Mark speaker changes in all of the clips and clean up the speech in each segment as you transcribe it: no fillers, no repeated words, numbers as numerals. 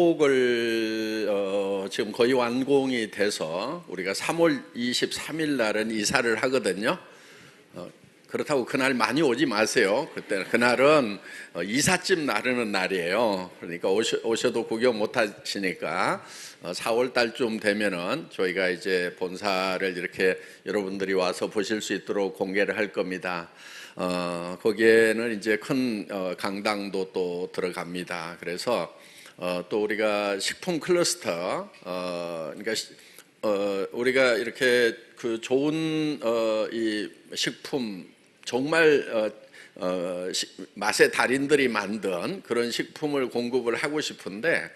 Speaker 1: 목을 지금 거의 완공이 돼서 우리가 3월 23일 날은 이사를 하거든요. 그렇다고 그날 많이 오지 마세요. 그날은 이삿짐 나르는 날이에요. 그러니까 오셔도 구경 못 하시니까 4월 달쯤 되면은 저희가 이제 본사를 이렇게 여러분들이 와서 보실 수 있도록 공개를 할 겁니다. 거기에는 이제 큰 강당도 또 들어갑니다. 그래서 또 우리가 식품 클러스터, 그러니까 우리가 이렇게 그 좋은 이 식품 정말 맛의 달인들이 만든 그런 식품을 공급을 하고 싶은데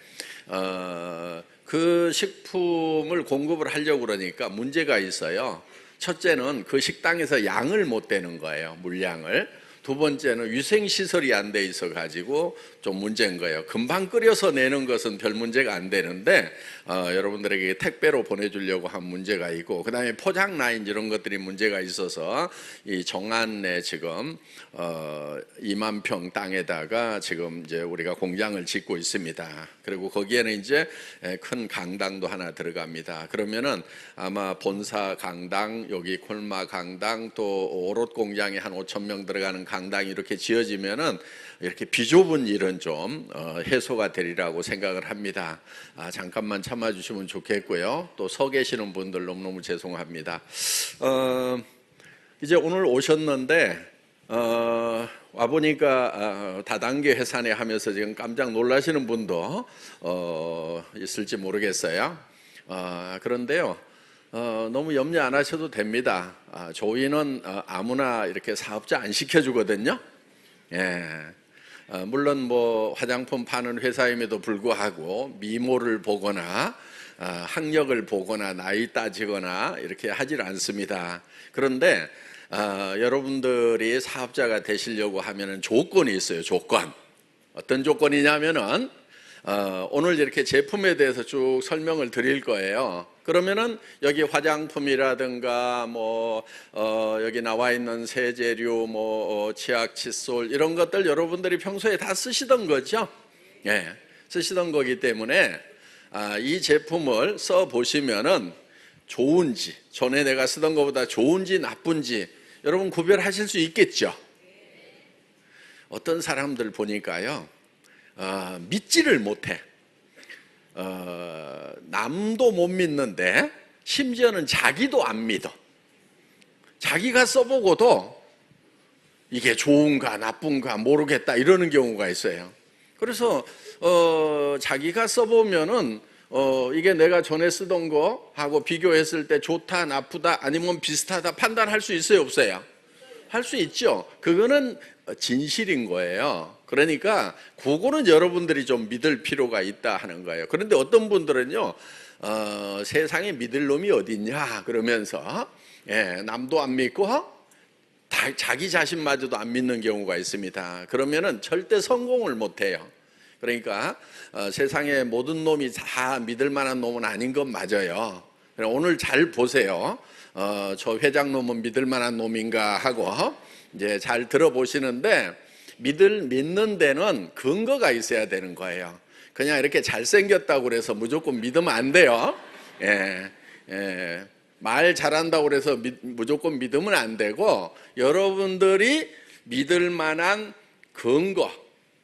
Speaker 1: 그 식품을 공급을 하려고 그러니까 문제가 있어요. 첫째는 그 식당에서 양을 못 대는 거예요, 물량을. 두 번째는 위생시설이 안 돼 있어 가지고 좀 문제인 거예요. 금방 끓여서 내는 것은 별 문제가 안 되는데 여러분들에게 택배로 보내주려고 한 문제가 있고, 그 다음에 포장 라인 이런 것들이 문제가 있어서 이 정안에 지금 2만 평 땅에다가 지금 이제 우리가 공장을 짓고 있습니다. 그리고 거기에는 이제 큰 강당도 하나 들어갑니다. 그러면은 아마 본사 강당, 여기 콜마 강당, 또 오롯 공장에 한 5천 명 들어가는 강당이 이렇게 지어지면은 이렇게 비좁은 일은 좀 해소가 되리라고 생각을 합니다. 잠깐만 참아주시면 좋겠고요. 또 서 계시는 분들 너무너무 죄송합니다. 이제 오늘 오셨는데 와보니까 다단계 회사네 하면서 지금 깜짝 놀라시는 분도 있을지 모르겠어요. 그런데요, 너무 염려 안 하셔도 됩니다. 저희는 아무나 이렇게 사업자 안 시켜주거든요. 예. 물론 뭐 화장품 파는 회사임에도 불구하고 미모를 보거나 학력을 보거나 나이 따지거나 이렇게 하질 않습니다. 그런데 여러분들이 사업자가 되시려고 하면은 조건이 있어요. 조건. 어떤 조건이냐면은 오늘 이렇게 제품에 대해서 쭉 설명을 드릴 거예요. 그러면은 여기 화장품이라든가 뭐 여기 나와 있는 세제류, 뭐 치약, 칫솔 이런 것들 여러분들이 평소에 다 쓰시던 거죠. 예, 쓰시던 거기 때문에 이 제품을 써 보시면은 좋은지, 전에 내가 쓰던 것보다 좋은지 나쁜지 여러분 구별하실 수 있겠죠. 어떤 사람들 보니까요, 믿지를 못해. 남도 못 믿는데 심지어는 자기도 안 믿어. 자기가 써보고도 이게 좋은가 나쁜가 모르겠다 이러는 경우가 있어요. 그래서 자기가 써보면은 이게 내가 전에 쓰던 거하고 비교했을 때 좋다 나쁘다 아니면 비슷하다 판단할 수 있어요 없어요? 할 수 있죠. 그거는 진실인 거예요. 그러니까 그거는 여러분들이 좀 믿을 필요가 있다 하는 거예요. 그런데 어떤 분들은요, 세상에 믿을 놈이 어딨냐 그러면서 남도 안 믿고 자기 자신마저도 안 믿는 경우가 있습니다. 그러면은 절대 성공을 못해요. 그러니까 세상에 모든 놈이 다 믿을 만한 놈은 아닌 건 맞아요. 오늘 잘 보세요. 저 회장놈은 믿을 만한 놈인가 하고 이제 잘 들어보시는데, 믿는 데는 근거가 있어야 되는 거예요. 그냥 이렇게 잘생겼다고 그래서 무조건 믿으면 안 돼요. 말 잘한다고 그래서 무조건 믿으면 안 되고, 여러분들이 믿을 만한 근거,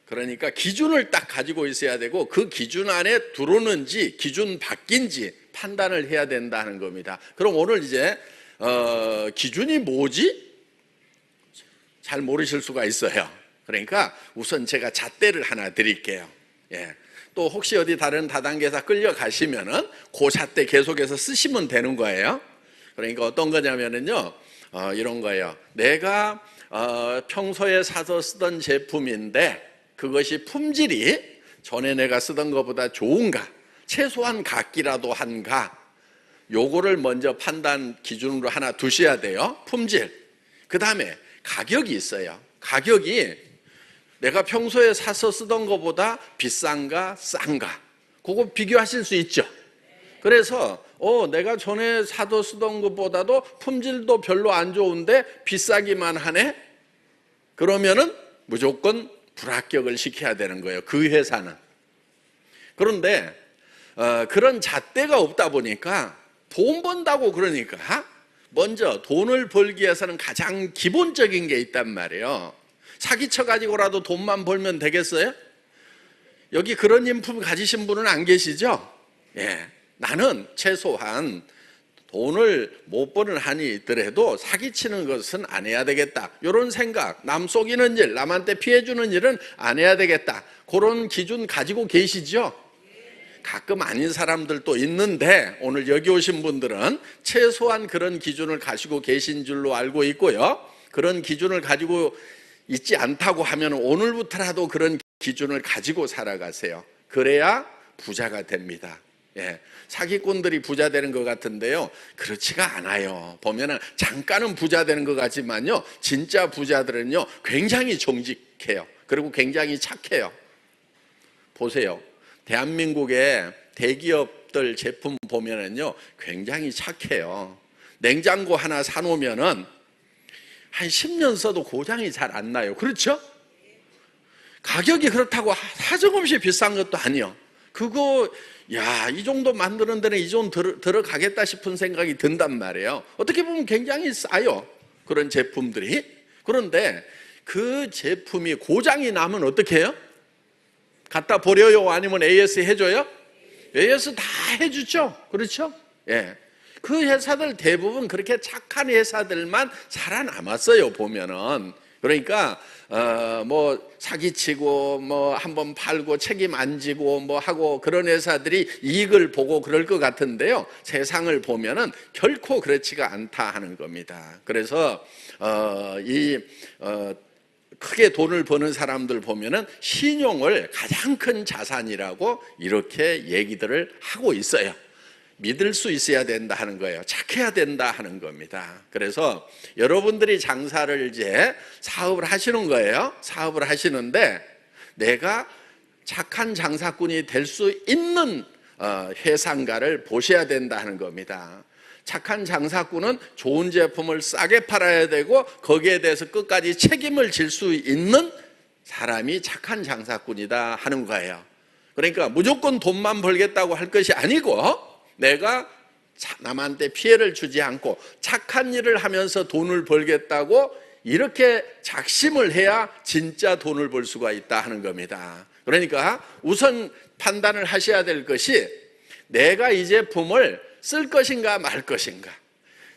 Speaker 1: 그러니까 기준을 딱 가지고 있어야 되고, 그 기준 안에 들어오는지 기준 바뀐지 판단을 해야 된다는 겁니다. 그럼 오늘 이제 기준이 뭐지? 잘 모르실 수가 있어요. 그러니까 우선 제가 잣대를 하나 드릴게요. 또 혹시 어디 다른 다단계에서 끌려가시면은 그 잣대 계속해서 쓰시면 되는 거예요. 그러니까 어떤 거냐면은요, 이런 거예요. 내가 평소에 사서 쓰던 제품인데 그것이 품질이 전에 내가 쓰던 것보다 좋은가, 최소한 같기라도 한가, 요거를 먼저 판단 기준으로 하나 두셔야 돼요. 품질. 그 다음에 가격이 있어요. 가격이 내가 평소에 사서 쓰던 것보다 비싼가 싼가, 그거 비교하실 수 있죠. 그래서 내가 전에 사도 쓰던 것보다도 품질도 별로 안 좋은데 비싸기만 하네? 그러면은 무조건 불합격을 시켜야 되는 거예요. 그 회사는. 그런데 그런 잣대가 없다 보니까 돈 번다고 그러니까 먼저 돈을 벌기 위해서는 가장 기본적인 게 있단 말이에요. 사기쳐 가지고라도 돈만 벌면 되겠어요? 여기 그런 인품 가지신 분은 안 계시죠? 예, 나는 최소한 돈을 못 버는 한이 있더라도 사기치는 것은 안 해야 되겠다, 이런 생각, 남 속이는 일, 남한테 피해주는 일은 안 해야 되겠다, 그런 기준 가지고 계시죠? 가끔 아닌 사람들도 있는데 오늘 여기 오신 분들은 최소한 그런 기준을 가지고 계신 줄로 알고 있고요. 그런 기준을 가지고 있지 않다고 하면 오늘부터라도 그런 기준을 가지고 살아가세요. 그래야 부자가 됩니다. 예, 사기꾼들이 부자 되는 것 같은데요, 그렇지가 않아요. 보면은 잠깐은 부자 되는 것 같지만요, 진짜 부자들은요 굉장히 정직해요. 그리고 굉장히 착해요. 보세요, 대한민국의 대기업들 제품 보면은요 굉장히 착해요. 냉장고 하나 사놓으면은 한 10년 써도 고장이 잘 안 나요. 그렇죠? 가격이 그렇다고 사정없이 비싼 것도 아니요. 그거 이 정도 만드는 데는 이 정도 들어가겠다 싶은 생각이 든단 말이에요. 어떻게 보면 굉장히 싸요, 그런 제품들이. 그런데 그 제품이 고장이 나면 어떻게 해요? 갖다 버려요? 아니면 AS 해줘요? AS 다 해주죠. 그렇죠? 예. 그 회사들 대부분 그렇게 착한 회사들만 살아남았어요, 보면은. 그러니까 뭐 사기치고 뭐 한번 팔고 책임 안 지고 뭐 하고 그런 회사들이 이익을 보고 그럴 것 같은데요, 세상을 보면은 결코 그렇지가 않다 하는 겁니다. 그래서 크게 돈을 버는 사람들 보면은 신용을 가장 큰 자산이라고 이렇게 얘기들을 하고 있어요. 믿을 수 있어야 된다 하는 거예요. 착해야 된다 하는 겁니다. 그래서 여러분들이 장사를 이제 사업을 하시는 거예요. 사업을 하시는데 내가 착한 장사꾼이 될 수 있는 회사인가를 보셔야 된다 하는 겁니다. 착한 장사꾼은 좋은 제품을 싸게 팔아야 되고 거기에 대해서 끝까지 책임을 질 수 있는 사람이 착한 장사꾼이다 하는 거예요. 그러니까 무조건 돈만 벌겠다고 할 것이 아니고 내가 남한테 피해를 주지 않고 착한 일을 하면서 돈을 벌겠다고 이렇게 작심을 해야 진짜 돈을 벌 수가 있다 하는 겁니다. 그러니까 우선 판단을 하셔야 될 것이 내가 이 제품을 쓸 것인가 말 것인가.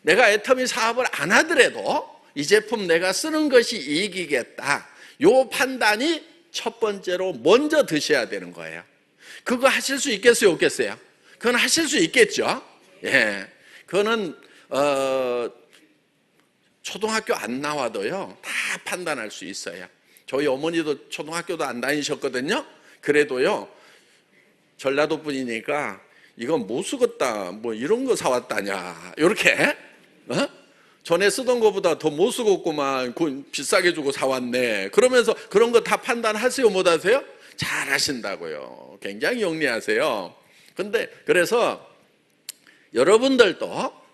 Speaker 1: 내가 애터미 사업을 안 하더라도 이 제품 내가 쓰는 것이 이익이겠다, 요 판단이 첫 번째로 먼저 드셔야 되는 거예요. 그거 하실 수 있겠어요, 없겠어요? 그건 하실 수 있겠죠. 예, 그거는 초등학교 안 나와도요 다 판단할 수 있어요. 저희 어머니도 초등학교도 안 다니셨거든요. 그래도요 전라도 분이니까 이건 못 쓰겠다, 뭐 이런 거 사왔다냐, 이렇게 전에 쓰던 거보다 더 못 쓰겠구만, 비싸게 주고 사왔네, 그러면서 그런 거 다 판단하세요, 못 하세요? 잘 하신다고요. 굉장히 영리하세요. 근데 그래서 여러분들도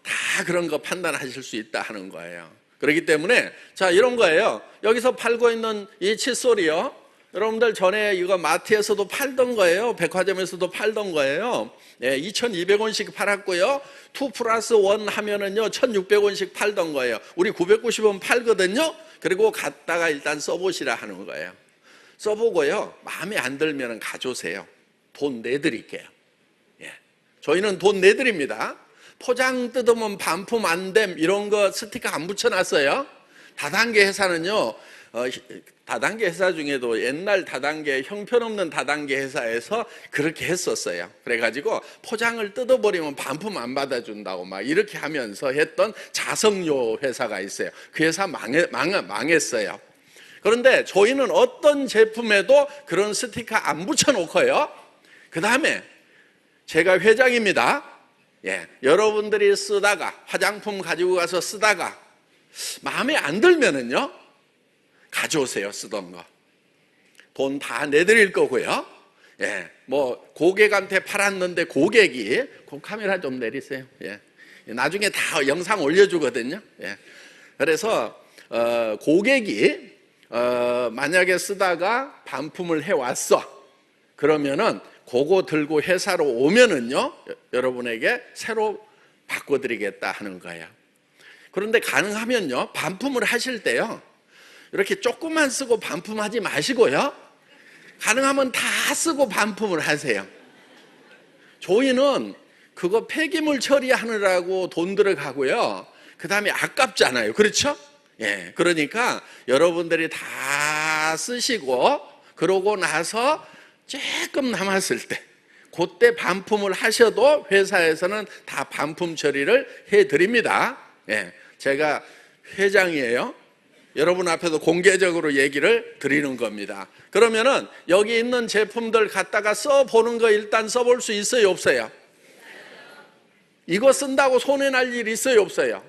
Speaker 1: 다 그런 거 판단하실 수 있다 하는 거예요. 그렇기 때문에 자, 이런 거예요. 여기서 팔고 있는 이 칫솔이요, 여러분들 전에 이거 마트에서도 팔던 거예요. 백화점에서도 팔던 거예요. 2,200원씩 팔았고요. 2+1 하면은요 1,600원씩 팔던 거예요. 우리 990원 팔거든요. 그리고 갖다가 일단 써보시라 하는 거예요. 써보고요 마음에 안 들면 가져오세요. 돈 내드릴게요. 저희는 돈 내드립니다. 포장 뜯으면 반품 안 됨 이런 거 스티커 안 붙여놨어요. 다단계 회사는요, 다단계 회사 중에도 옛날 다단계, 형편없는 다단계 회사에서 그렇게 했었어요. 그래가지고 포장을 뜯어버리면 반품 안 받아준다고 막 이렇게 하면서 했던 자석료 회사가 있어요. 그 회사 망했어요. 그런데 저희는 어떤 제품에도 그런 스티커 안 붙여놓고요, 그 다음에 제가 회장입니다. 여러분들이 쓰다가 화장품 가지고 가서 쓰다가 마음에 안 들면은요 가져오세요. 쓰던 거 돈 다 내드릴 거고요. 뭐 고객한테 팔았는데 고객이 카메라 좀 내리세요. 나중에 다 영상 올려주거든요. 그래서 고객이 만약에 쓰다가 반품을 해왔어, 그러면은 그거 들고 회사로 오면은요, 여러분에게 새로 바꿔드리겠다 하는 거예요. 그런데 가능하면요, 반품을 하실 때요, 이렇게 조금만 쓰고 반품하지 마시고요, 가능하면 다 쓰고 반품을 하세요. 조이는 그거 폐기물 처리하느라고 돈 들어가고요, 그 다음에 아깝잖아요. 그렇죠? 예, 그러니까 여러분들이 다 쓰시고 그러고 나서 조금 남았을 때 그때 반품을 하셔도 회사에서는 다 반품 처리를 해드립니다. 예, 제가 회장이에요. 여러분 앞에서 공개적으로 얘기를 드리는 겁니다. 그러면은 여기 있는 제품들 갖다가 써보는 거 일단 써볼 수 있어요, 없어요? 이거 쓴다고 손해날 일 있어요, 없어요?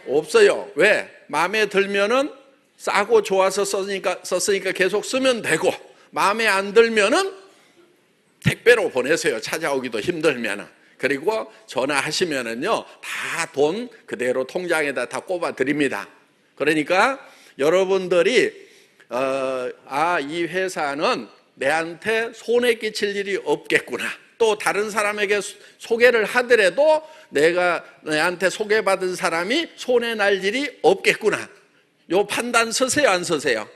Speaker 1: 없어요. 왜? 마음에 들면은 싸고 좋아서 썼으니까 계속 쓰면 되고, 마음에 안 들면은 택배로 보내세요. 찾아오기도 힘들면은. 그리고 전화하시면은요, 다 돈 그대로 통장에다 다 꼽아 드립니다. 그러니까 여러분들이 이 회사는 내한테 손해 끼칠 일이 없겠구나, 또 다른 사람에게 소개를 하더라도 내한테 소개받은 사람이 손해 날 일이 없겠구나, 요 판단 서세요, 안 서세요?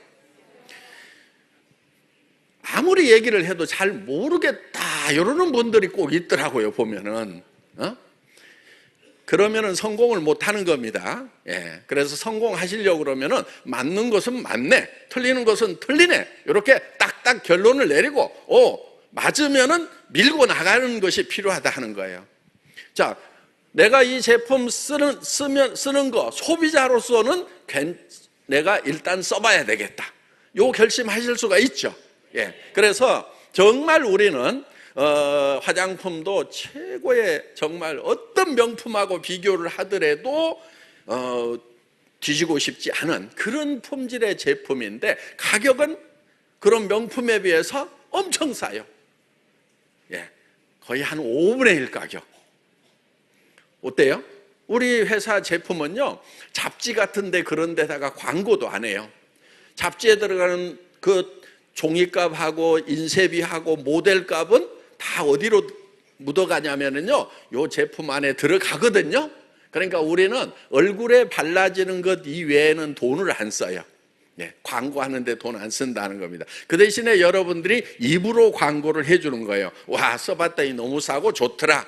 Speaker 1: 아무리 얘기를 해도 잘 모르겠다 이러는 분들이 꼭 있더라고요, 보면은. 그러면은 성공을 못 하는 겁니다. 예. 그래서 성공하시려고 그러면은 맞는 것은 맞네, 틀리는 것은 틀리네, 이렇게 딱딱 결론을 내리고, 맞으면은 밀고 나가는 것이 필요하다 하는 거예요. 자, 내가 이 제품 쓰는 거 소비자로서는 내가 일단 써봐야 되겠다, 요 결심하실 수가 있죠. 예. 그래서 정말 우리는 화장품도 최고의, 정말 어떤 명품하고 비교를 하더라도 뒤지고 싶지 않은 그런 품질의 제품인데, 가격은 그런 명품에 비해서 엄청 싸요. 예, 거의 한 5분의 1 가격. 어때요? 우리 회사 제품은요, 잡지 같은데 그런 데다가 광고도 안 해요. 잡지에 들어가는 그 종이값하고 인쇄비하고 모델값은 다 어디로 묻어가냐면요, 요 제품 안에 들어가거든요. 그러니까 우리는 얼굴에 발라지는 것 이외에는 돈을 안 써요. 네, 광고하는데 돈 안 쓴다는 겁니다. 그 대신에 여러분들이 입으로 광고를 해주는 거예요. 와, 써봤더니 너무 싸고 좋더라.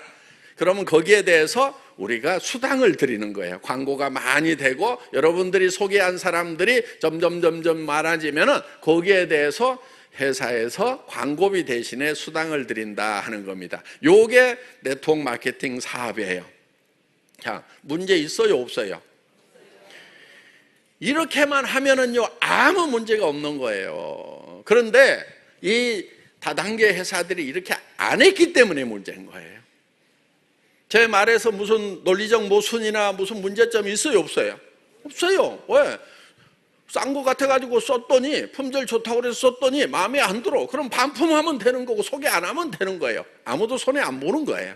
Speaker 1: 그러면 거기에 대해서 우리가 수당을 드리는 거예요. 광고가 많이 되고 여러분들이 소개한 사람들이 점점 많아지면은 거기에 대해서 회사에서 광고비 대신에 수당을 드린다 하는 겁니다. 요게 네트워크 마케팅 사업이에요. 자, 문제 있어요, 없어요? 이렇게만 하면은요, 아무 문제가 없는 거예요. 그런데 이 다단계 회사들이 이렇게 안 했기 때문에 문제인 거예요. 제 말에서 무슨 논리적 모순이나 무슨 문제점이 있어요, 없어요? 없어요. 왜? 싼 거 같아가지고 썼더니, 품질 좋다고 그래서 썼더니 마음에 안 들어. 그럼 반품하면 되는 거고 소개 안 하면 되는 거예요. 아무도 손해 안 보는 거예요.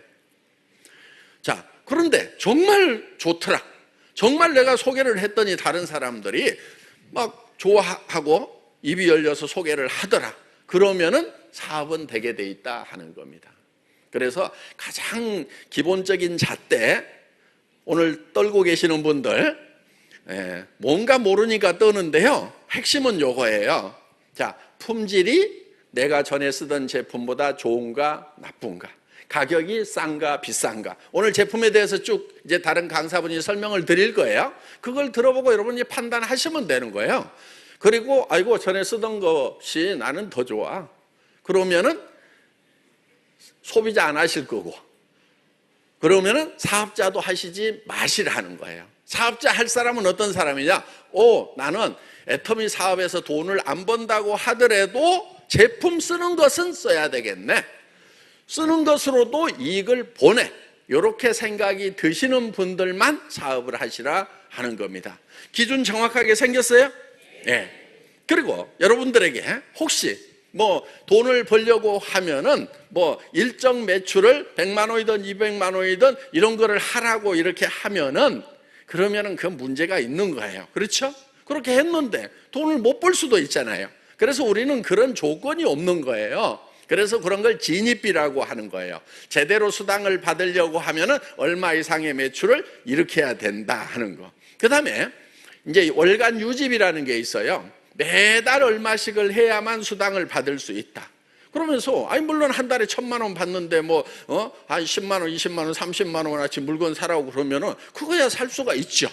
Speaker 1: 자, 그런데 정말 좋더라, 정말 내가 소개를 했더니 다른 사람들이 막 좋아하고 입이 열려서 소개를 하더라, 그러면은 사업은 되게 돼 있다 하는 겁니다. 그래서 가장 기본적인 잣대, 오늘 떨고 계시는 분들, 뭔가 모르니까 떠는데요, 핵심은 요거예요. 자, 품질이 내가 전에 쓰던 제품보다 좋은가 나쁜가, 가격이 싼가 비싼가, 오늘 제품에 대해서 쭉 이제 다른 강사분이 설명을 드릴 거예요. 그걸 들어보고 여러분이 판단하시면 되는 거예요. 그리고 아이고 전에 쓰던 것이 나는 더 좋아, 그러면은 소비자 안 하실 거고, 그러면은 사업자도 하시지 마시라는 거예요. 사업자 할 사람은 어떤 사람이냐? 나는 애터미 사업에서 돈을 안 번다고 하더라도 제품 쓰는 것은 써야 되겠네, 쓰는 것으로도 이익을 보내, 이렇게 생각이 드시는 분들만 사업을 하시라 하는 겁니다. 기준 정확하게 생겼어요? 네. 그리고 여러분들에게 혹시 뭐 돈을 벌려고 하면은 뭐 일정 매출을 100만 원이든 200만 원이든 이런 거를 하라고 이렇게 하면은, 그러면은 그 문제가 있는 거예요. 그렇죠? 그렇게 했는데 돈을 못 벌 수도 있잖아요. 그래서 우리는 그런 조건이 없는 거예요. 그래서 그런 걸 진입비라고 하는 거예요. 제대로 수당을 받으려고 하면은 얼마 이상의 매출을 일으켜야 된다 하는 거. 그 다음에 이제 월간 유지비라는 게 있어요. 매달 얼마씩을 해야만 수당을 받을 수 있다. 그러면서 아니 물론 한 달에 1,000만 원 받는데 한 10만 원, 20만 원, 30만 원어치 물건 사라고 그러면은 그거야 살 수가 있죠.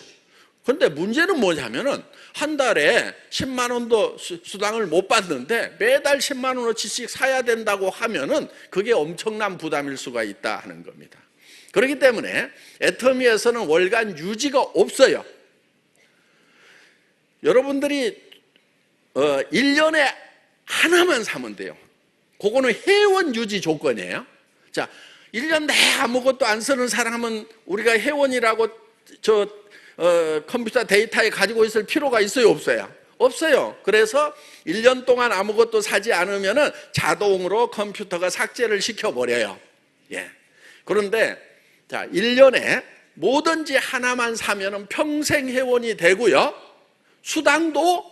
Speaker 1: 그런데 문제는 뭐냐면은 한 달에 10만 원도 수당을 못 받는데 매달 10만 원어치씩 사야 된다고 하면은 그게 엄청난 부담일 수가 있다 하는 겁니다. 그렇기 때문에 애터미에서는 월간 유지가 없어요. 여러분들이 1년에 하나만 사면 돼요. 그거는 회원 유지 조건이에요. 자, 1년 내에 아무것도 안 쓰는 사람은 우리가 회원이라고 컴퓨터 데이터에 가지고 있을 필요가 있어요, 없어요? 없어요. 그래서 1년 동안 아무것도 사지 않으면은 자동으로 컴퓨터가 삭제를 시켜버려요. 예. 그런데, 자, 1년에 뭐든지 하나만 사면은 평생 회원이 되고요. 수당도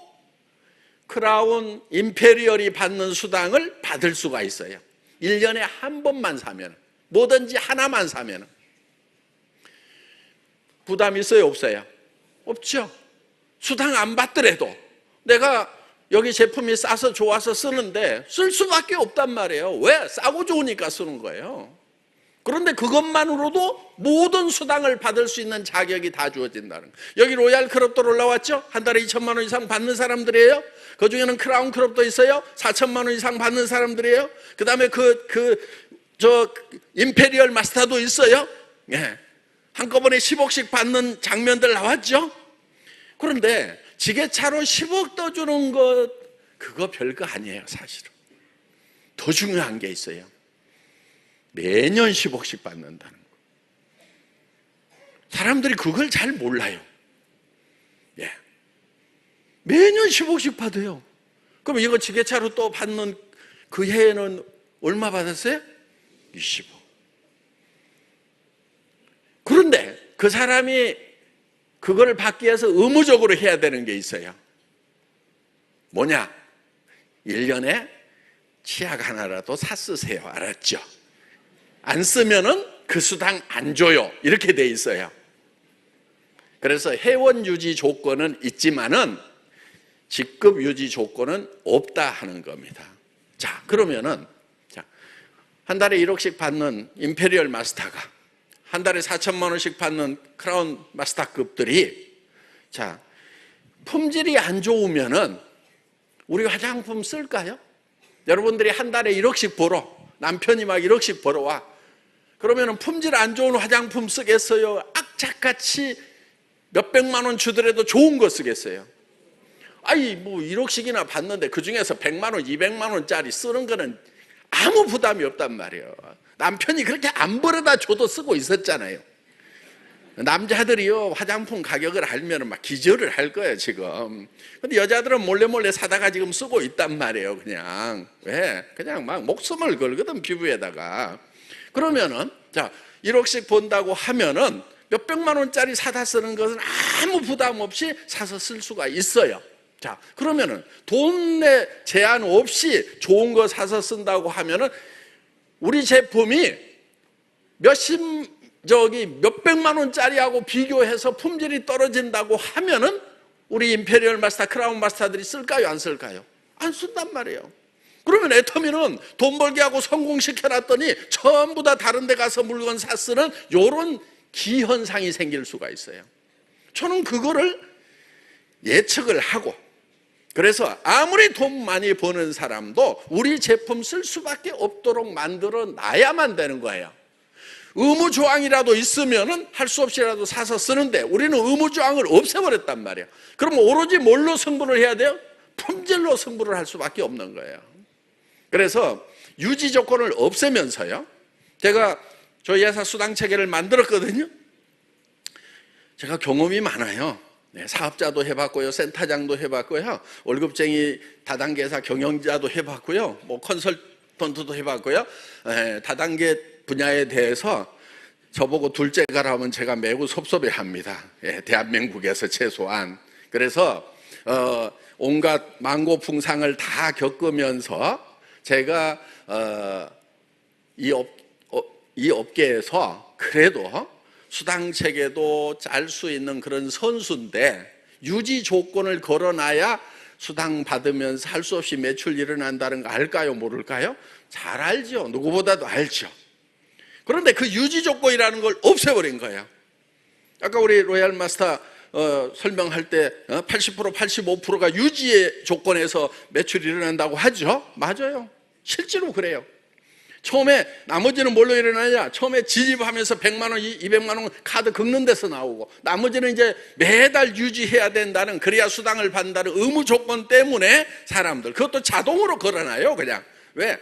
Speaker 1: 크라운 임페리얼이 받는 수당을 받을 수가 있어요. 1년에 한 번만 사면, 뭐든지 하나만 사면. 부담 있어요, 없어요? 없죠. 수당 안 받더라도 내가 여기 제품이 싸서 좋아서 쓰는데 쓸 수밖에 없단 말이에요. 왜? 싸고 좋으니까 쓰는 거예요. 그런데 그것만으로도 모든 수당을 받을 수 있는 자격이 다 주어진다는 거예요. 여기 로얄 클럽도 올라왔죠? 한 달에 2천만 원 이상 받는 사람들이에요. 그 중에는 크라운 클럽도 있어요. 4천만 원 이상 받는 사람들이에요. 그 다음에 임페리얼 마스터도 있어요. 예. 한꺼번에 10억씩 받는 장면들 나왔죠? 그런데 지게차로 10억 더 주는 것, 그거 별거 아니에요, 사실은. 더 중요한 게 있어요. 매년 10억씩 받는다는 거. 사람들이 그걸 잘 몰라요. 예. 매년 10억씩 받아요. 그럼 이거 지게차로 또 받는 그 해에는 얼마 받았어요? 20억. 그런데 그 사람이 그걸 받기 위해서 의무적으로 해야 되는 게 있어요. 뭐냐? 1년에 치약 하나라도 사 쓰세요. 알았죠? 안 쓰면은 그 수당 안 줘요. 이렇게 돼 있어요. 그래서 회원 유지 조건은 있지만은 직급 유지 조건은 없다 하는 겁니다. 자, 그러면은 한 달에 1억씩 받는 임페리얼 마스터가 한 달에 4천만 원씩 받는 크라운 마스터급들이 자, 품질이 안 좋으면은 우리 화장품 쓸까요? 여러분들이 한 달에 1억씩 벌어. 남편이 막 1억씩 벌어와. 그러면은 품질 안 좋은 화장품 쓰겠어요? 악착같이 몇백만 원 주더라도 좋은 거 쓰겠어요? 아니, 뭐 1억씩이나 받는데 그 중에서 100만 원, 200만 원짜리 쓰는 거는 아무 부담이 없단 말이에요. 남편이 그렇게 안 벌어다 줘도 쓰고 있었잖아요. 남자들이요, 화장품 가격을 알면 막 기절을 할 거예요, 지금. 근데 여자들은 몰래 사다가 지금 쓰고 있단 말이에요, 그냥. 왜? 그냥 막 목숨을 걸거든, 피부에다가. 그러면은, 자, 1억씩 번다고 하면은 몇백만 원짜리 사다 쓰는 것은 아무 부담 없이 사서 쓸 수가 있어요. 자, 그러면은 돈에 제한 없이 좋은 거 사서 쓴다고 하면은 우리 제품이 몇백만 원짜리하고 비교해서 품질이 떨어진다고 하면은 우리 임페리얼 마스터, 크라운 마스터들이 쓸까요? 안 쓸까요? 안 쓴단 말이에요. 그러면 애터미는 돈 벌게 하고 성공시켜놨더니 전부 다 다른 데 가서 물건 사 쓰는 이런 기현상이 생길 수가 있어요. 저는 그거를 예측을 하고 그래서 아무리 돈 많이 버는 사람도 우리 제품 쓸 수밖에 없도록 만들어 놔야만 되는 거예요. 의무조항이라도 있으면은 할 수 없이라도 사서 쓰는데 우리는 의무조항을 없애버렸단 말이에요. 그럼 오로지 뭘로 승부를 해야 돼요? 품질로 승부를 할 수밖에 없는 거예요. 그래서 유지 조건을 없애면서요, 제가 저희 회사 수당 체계를 만들었거든요. 제가 경험이 많아요. 네, 사업자도 해봤고요, 센터장도 해봤고요, 월급쟁이 다단계사 경영자도 해봤고요, 뭐 컨설턴트도 해봤고요. 다단계 분야에 대해서 저보고 둘째 가라면 제가 매우 섭섭해합니다. 대한민국에서 최소한. 그래서 온갖 망고풍상을 다 겪으면서 제가 이 업계에서 그래도 수당 체계도 짤 수 있는 그런 선수인데 유지 조건을 걸어놔야 수당 받으면서 할 수 없이 매출 일어난다는 거 알까요? 모를까요? 잘 알죠. 누구보다도 알죠. 그런데 그 유지 조건이라는 걸 없애버린 거예요. 아까 우리 로얄 마스터 설명할 때 80% 85%가 유지의 조건에서 매출이 일어난다고 하죠. 맞아요. 실제로 그래요. 처음에 나머지는 뭘로 일어나냐? 처음에 진입하면서 100만 원, 200만 원 카드 긁는 데서 나오고, 나머지는 이제 매달 유지해야 된다는, 그래야 수당을 받는다는 의무 조건 때문에 사람들, 그것도 자동으로 걸어놔요. 그냥 왜?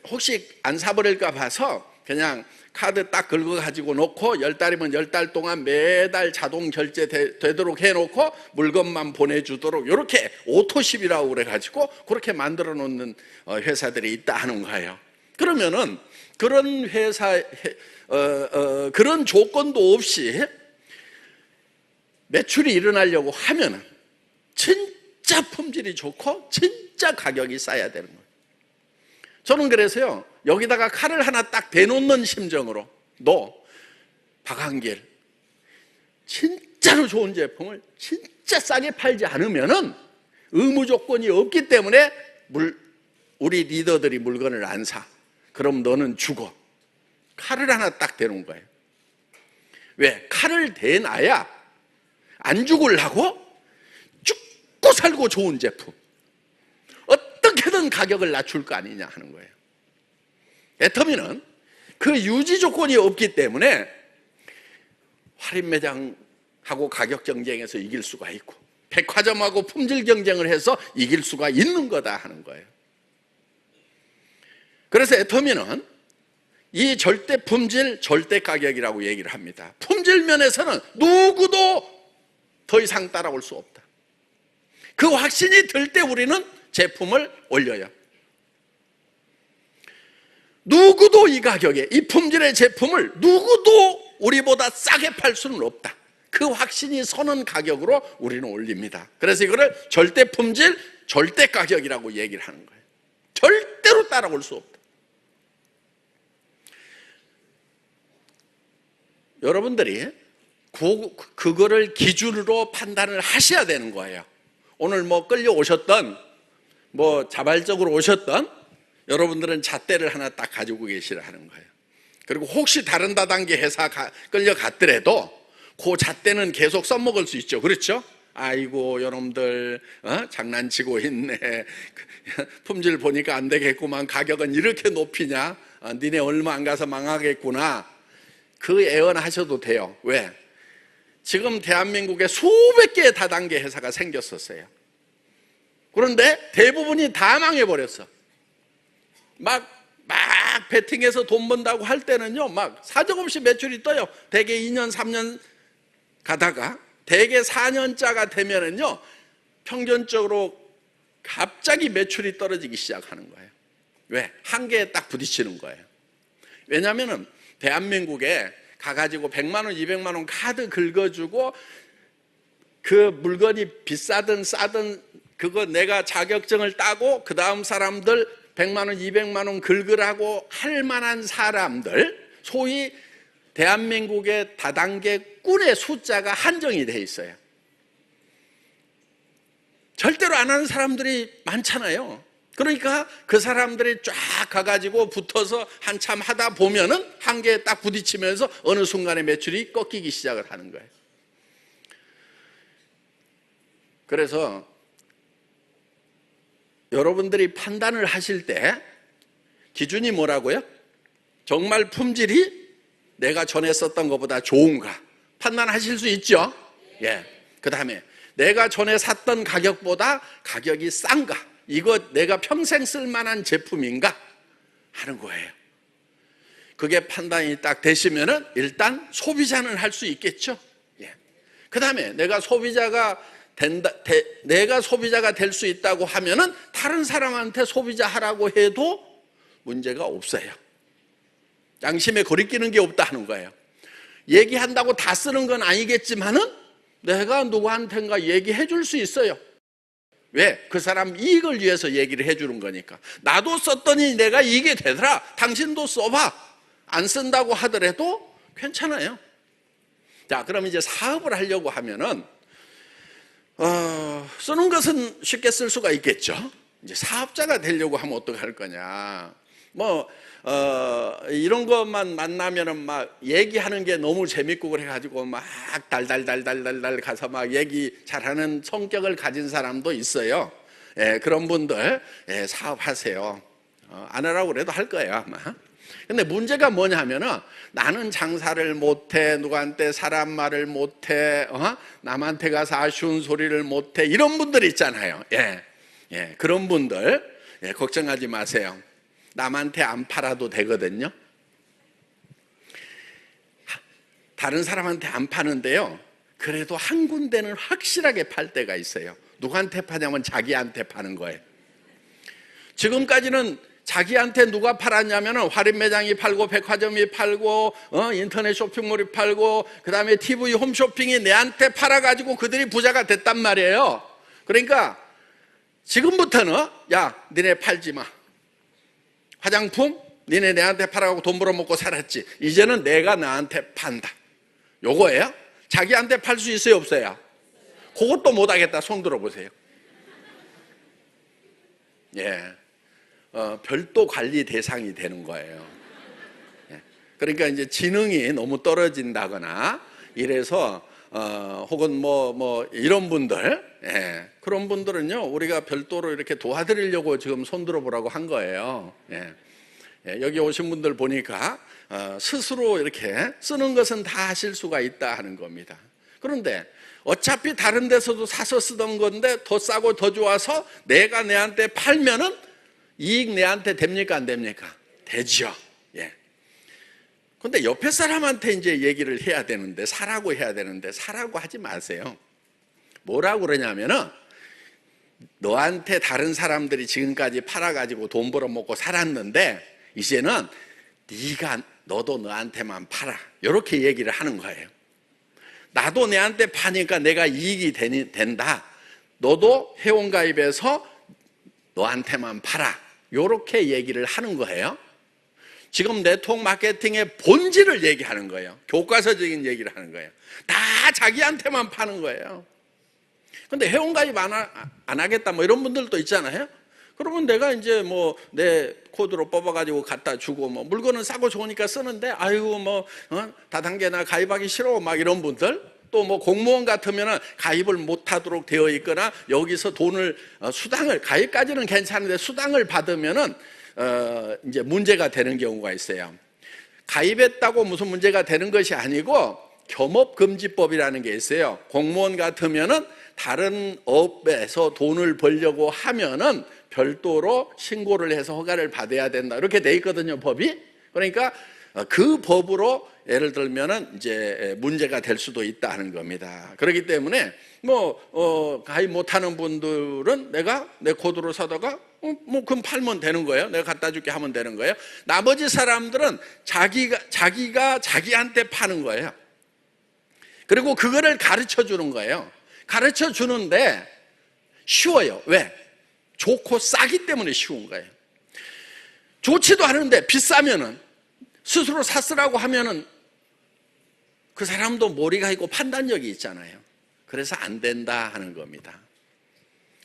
Speaker 1: 혹시 안 사버릴까 봐서 그냥 카드 딱 긁어가지고 놓고 10달이면 10달 동안 매달 자동 결제되도록 해놓고 물건만 보내주도록, 이렇게 오토십이라고 그래가지고 그렇게 만들어 놓는 회사들이 있다 하는 거예요. 그러면은 그런 회사, 그런 조건도 없이 매출이 일어나려고 하면은 진짜 품질이 좋고 진짜 가격이 싸야 되는 거예요. 저는 그래서요, 여기다가 칼을 하나 딱 대놓는 심정으로, 너 박한길 진짜로 좋은 제품을 진짜 싸게 팔지 않으면은 의무 조건이 없기 때문에 우리 리더들이 물건을 안 사. 그럼 너는 죽어. 칼을 하나 딱 대놓은 거예요. 왜? 칼을 대놔야 안 죽으려고 죽고 살고 좋은 제품, 어떻게든 가격을 낮출 거 아니냐 하는 거예요. 애터미는 그 유지 조건이 없기 때문에 할인 매장하고 가격 경쟁에서 이길 수가 있고, 백화점하고 품질 경쟁을 해서 이길 수가 있는 거다 하는 거예요. 그래서 애터미는 이 절대 품질, 절대 가격이라고 얘기를 합니다. 품질 면에서는 누구도 더 이상 따라올 수 없다. 그 확신이 들 때 우리는 제품을 올려요. 누구도 이 가격에, 이 품질의 제품을 누구도 우리보다 싸게 팔 수는 없다. 그 확신이 서는 가격으로 우리는 올립니다. 그래서 이거를 절대 품질, 절대 가격이라고 얘기를 하는 거예요. 절대로 따라올 수 없다. 여러분들이 그거를 기준으로 판단을 하셔야 되는 거예요. 오늘 뭐 끌려오셨던, 뭐 자발적으로 오셨던 여러분들은 잣대를 하나 딱 가지고 계시라 하는 거예요. 그리고 혹시 다른 다단계 회사 끌려갔더라도 그 잣대는 계속 써먹을 수 있죠. 그렇죠? 아이고 여러분들 장난치고 있네. 품질 보니까 안 되겠구만. 가격은 이렇게 높이냐? 니네 얼마 안 가서 망하겠구나. 그 애언하셔도 돼요. 왜? 지금 대한민국에 수백 개의 다단계 회사가 생겼었어요. 그런데 대부분이 다 망해버렸어. 막 베팅해서 돈 번다고 할 때는요, 막 사정없이 매출이 떠요. 대개 2년, 3년 가다가 대개 4년짜가 되면은요, 평균적으로 갑자기 매출이 떨어지기 시작하는 거예요. 왜? 한계에 딱 부딪히는 거예요. 왜냐면은 대한민국에 가가지고 100만 원, 200만 원 카드 긁어주고 그 물건이 비싸든 싸든 그거 내가 자격증을 따고 그 다음 사람들 100만 원, 200만 원 긁으라고 할 만한 사람들, 소위 대한민국의 다단계 꾼의 숫자가 한정이 돼 있어요. 절대로 안 하는 사람들이 많잖아요. 그러니까 그 사람들이 쫙 가가지고 붙어서 한참 하다 보면은 한계에 딱 부딪히면서 어느 순간에 매출이 꺾이기 시작을 하는 거예요. 그래서 여러분들이 판단을 하실 때 기준이 뭐라고요? 정말 품질이 내가 전에 썼던 것보다 좋은가 판단하실 수 있죠? 예. 그 다음에 내가 전에 샀던 가격보다 가격이 싼가? 이거 내가 평생 쓸 만한 제품인가? 하는 거예요. 그게 판단이 딱 되시면은 일단 소비자는 할 수 있겠죠? 예. 그 다음에 내가 소비자가 될 수 있다고 하면은 다른 사람한테 소비자 하라고 해도 문제가 없어요. 양심에 거리끼는 게 없다 하는 거예요. 얘기한다고 다 쓰는 건 아니겠지만은 내가 누구한텐가 얘기해 줄 수 있어요. 왜? 그 사람 이익을 위해서 얘기를 해주는 거니까. 나도 썼더니 내가 이익이 되더라. 당신도 써봐. 안 쓴다고 하더라도 괜찮아요. 자, 그럼 이제 사업을 하려고 하면은 쓰는 것은 쉽게 쓸 수가 있겠죠. 이제 사업자가 되려고 하면 어떻게 할 거냐. 이런 것만 만나면은 막 얘기하는 게 너무 재밌고 그래가지고 막 달달달달달달 가서 막 얘기 잘하는 성격을 가진 사람도 있어요. 예, 그런 분들, 예, 사업하세요. 안 하라고 그래도 할 거예요, 아마. 근데 문제가 뭐냐면은 나는 장사를 못해, 누구한테 사람 말을 못해, 남한테 가서 아쉬운 소리를 못해, 이런 분들 있잖아요. 예, 예, 그런 분들, 예, 걱정하지 마세요. 남한테 안 팔아도 되거든요. 다른 사람한테 안 파는데요, 그래도 한 군데는 확실하게 팔 때가 있어요. 누구한테 파냐면 자기한테 파는 거예요. 지금까지는 자기한테 누가 팔았냐면은 할인 매장이 팔고 백화점이 팔고 인터넷 쇼핑몰이 팔고 그다음에 TV 홈쇼핑이 내한테 팔아가지고 그들이 부자가 됐단 말이에요. 그러니까 지금부터는 야, 니네 팔지 마. 화장품 니네 내한테 팔아가고 돈 벌어먹고 살았지. 이제는 내가 나한테 판다. 요거예요. 자기한테 팔 수 있어요, 없어요? 그것도 못하겠다. 손 들어보세요. 예. 별도 관리 대상이 되는 거예요. 예. 그러니까 이제 지능이 너무 떨어진다거나 이래서 혹은 이런 분들, 예. 그런 분들은요, 우리가 별도로 이렇게 도와드리려고 지금 손들어 보라고 한 거예요. 예. 예. 여기 오신 분들 보니까 스스로 이렇게 쓰는 것은 다 하실 수가 있다 하는 겁니다. 그런데 어차피 다른 데서도 사서 쓰던 건데 더 싸고 더 좋아서 내가 내한테 팔면은 이익 내한테 됩니까, 안 됩니까? 되죠. 예. 근데 옆에 사람한테 이제 얘기를 해야 되는데, 사라고 해야 되는데, 사라고 하지 마세요. 뭐라고 그러냐면은, 너한테 다른 사람들이 지금까지 팔아가지고 돈 벌어먹고 살았는데, 이제는 너도 너한테만 팔아. 이렇게 얘기를 하는 거예요. 나도 내한테 파니까 내가 이익이 된다. 너도 회원가입해서 너한테만 팔아. 이렇게 얘기를 하는 거예요. 지금 네트워크 마케팅의 본질을 얘기하는 거예요. 교과서적인 얘기를 하는 거예요. 다 자기한테만 파는 거예요. 근데 회원가입 안 하겠다 이런 분들도 있잖아요. 그러면 내가 이제 내 코드로 뽑아가지고 갖다 주고 물건은 싸고 좋으니까 쓰는데 다단계나 가입하기 싫어 이런 분들, 또 공무원 같으면 가입을 못하도록 되어 있거나 여기서 수당을, 가입까지는 괜찮은데 수당을 받으면은 이제 문제가 되는 경우가 있어요. 가입했다고 무슨 문제가 되는 것이 아니고 겸업금지법이라는 게 있어요. 공무원 같으면은 다른 업에서 돈을 벌려고 하면은 별도로 신고를 해서 허가를 받아야 된다. 이렇게 돼 있거든요, 법이. 그러니까 그 법으로 예를 들면은 이제 문제가 될 수도 있다 하는 겁니다. 그렇기 때문에 가입 못하는 분들은 내가 내 코드로 사다가 그럼 팔면 되는 거예요. 내가 갖다 줄게 하면 되는 거예요. 나머지 사람들은 자기가 자기한테 파는 거예요. 그리고 그거를 가르쳐 주는 거예요. 가르쳐 주는데 쉬워요. 왜? 좋고 싸기 때문에 쉬운 거예요. 좋지도 않은데 비싸면은, 스스로 샀으라고 하면은 그 사람도 머리가 있고 판단력이 있잖아요. 그래서 안 된다 하는 겁니다.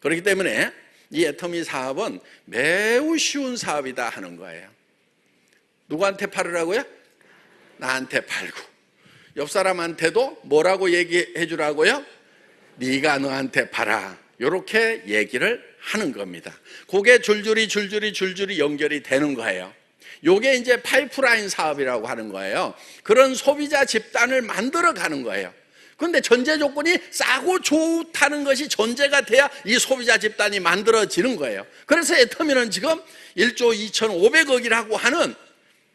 Speaker 1: 그렇기 때문에 이 애터미 사업은 매우 쉬운 사업이다 하는 거예요. 누구한테 팔으라고요? 나한테 팔고, 옆 사람한테도 뭐라고 얘기해 주라고요? 네가 너한테 팔아. 이렇게 얘기를 하는 겁니다. 그게 줄줄이 연결이 되는 거예요. 요게 이제 파이프라인 사업이라고 하는 거예요. 그런 소비자 집단을 만들어 가는 거예요. 그런데 전제 조건이 싸고 좋다는 것이 전제가 돼야 이 소비자 집단이 만들어지는 거예요. 그래서 애터미는 지금 1조 2,500억이라고 하는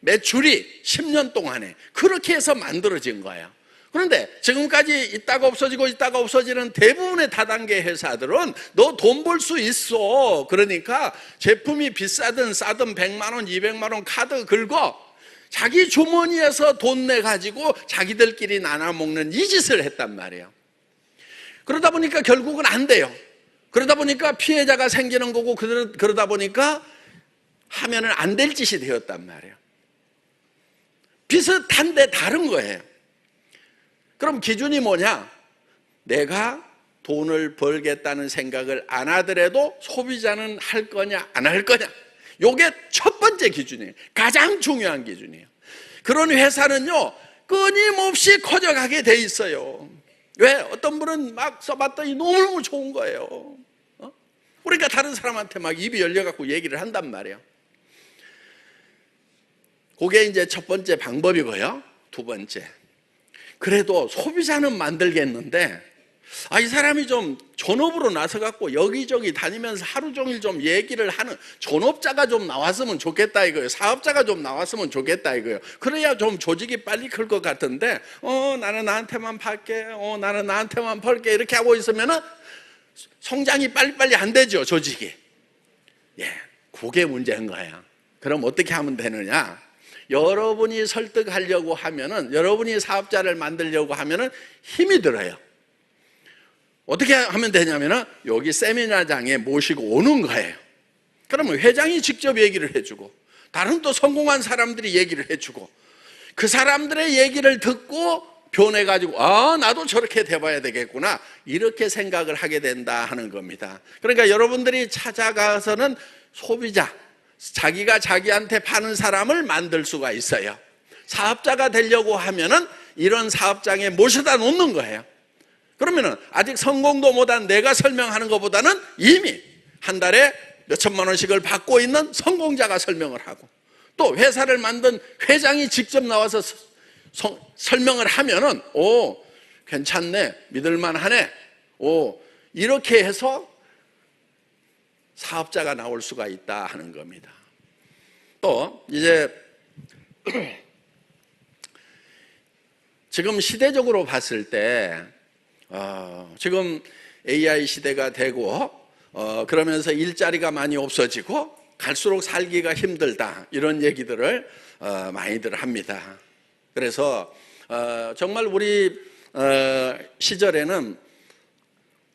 Speaker 1: 매출이 10년 동안에 그렇게 해서 만들어진 거예요. 그런데 지금까지 있다가 없어지는 대부분의 다단계 회사들은 너 돈 벌 수 있어. 그러니까 제품이 비싸든 싸든 100만 원, 200만 원 카드 긁어 자기 주머니에서 돈 내가지고 자기들끼리 나눠 먹는 이 짓을 했단 말이에요. 그러다 보니까 결국은 안 돼요. 그러다 보니까 피해자가 생기는 거고, 그러다 보니까 하면은 안 될 짓이 되었단 말이에요. 비슷한데 다른 거예요. 그럼 기준이 뭐냐? 내가 돈을 벌겠다는 생각을 안 하더라도 소비자는 할 거냐 안 할 거냐, 요게 첫 번째 기준이에요. 가장 중요한 기준이에요. 그런 회사는요 끊임없이 커져가게 돼 있어요. 왜? 어떤 분은 막 써봤더니 너무너무 좋은 거예요. 그러니까 다른 사람한테 막 입이 열려갖고 얘기를 한단 말이에요. 그게 이제 첫 번째 방법이고요. 두 번째, 그래도 소비자는 만들겠는데 이 사람이 좀 존업으로 나서갖고 여기저기 다니면서 하루 종일 좀 얘기를 하는 존업자가 좀 나왔으면 좋겠다 이거예요. 사업자가 좀 나왔으면 좋겠다 이거예요. 그래야 좀 조직이 빨리 클 것 같은데 나는 나한테만 팔게, 나는 나한테만 팔게 이렇게 하고 있으면은 성장이 빨리빨리 안 되죠, 조직이. 예, 그게 문제인 거예요. 그럼 어떻게 하면 되느냐? 여러분이 설득하려고 하면은, 여러분이 사업자를 만들려고 하면은 힘이 들어요. 어떻게 하면 되냐면은 여기 세미나장에 모시고 오는 거예요. 그러면 회장이 직접 얘기를 해주고, 다른 또 성공한 사람들이 얘기를 해주고, 그 사람들의 얘기를 듣고 변해가지고 나도 저렇게 돼봐야 되겠구나, 이렇게 생각을 하게 된다 하는 겁니다. 그러니까 여러분들이 찾아가서는 소비자, 자기가 자기한테 파는 사람을 만들 수가 있어요. 사업자가 되려고 하면은 이런 사업장에 모셔다 놓는 거예요. 그러면은 아직 성공도 못한 내가 설명하는 것보다는 이미 한 달에 몇 천만 원씩을 받고 있는 성공자가 설명을 하고, 또 회사를 만든 회장이 직접 나와서 설명을 하면은 괜찮네, 믿을만하네, 이렇게 해서 사업자가 나올 수가 있다 하는 겁니다. 또 이제 지금 시대적으로 봤을 때 지금 AI 시대가 되고 그러면서 일자리가 많이 없어지고 갈수록 살기가 힘들다, 이런 얘기들을 많이들 합니다. 그래서 정말 우리 시절에는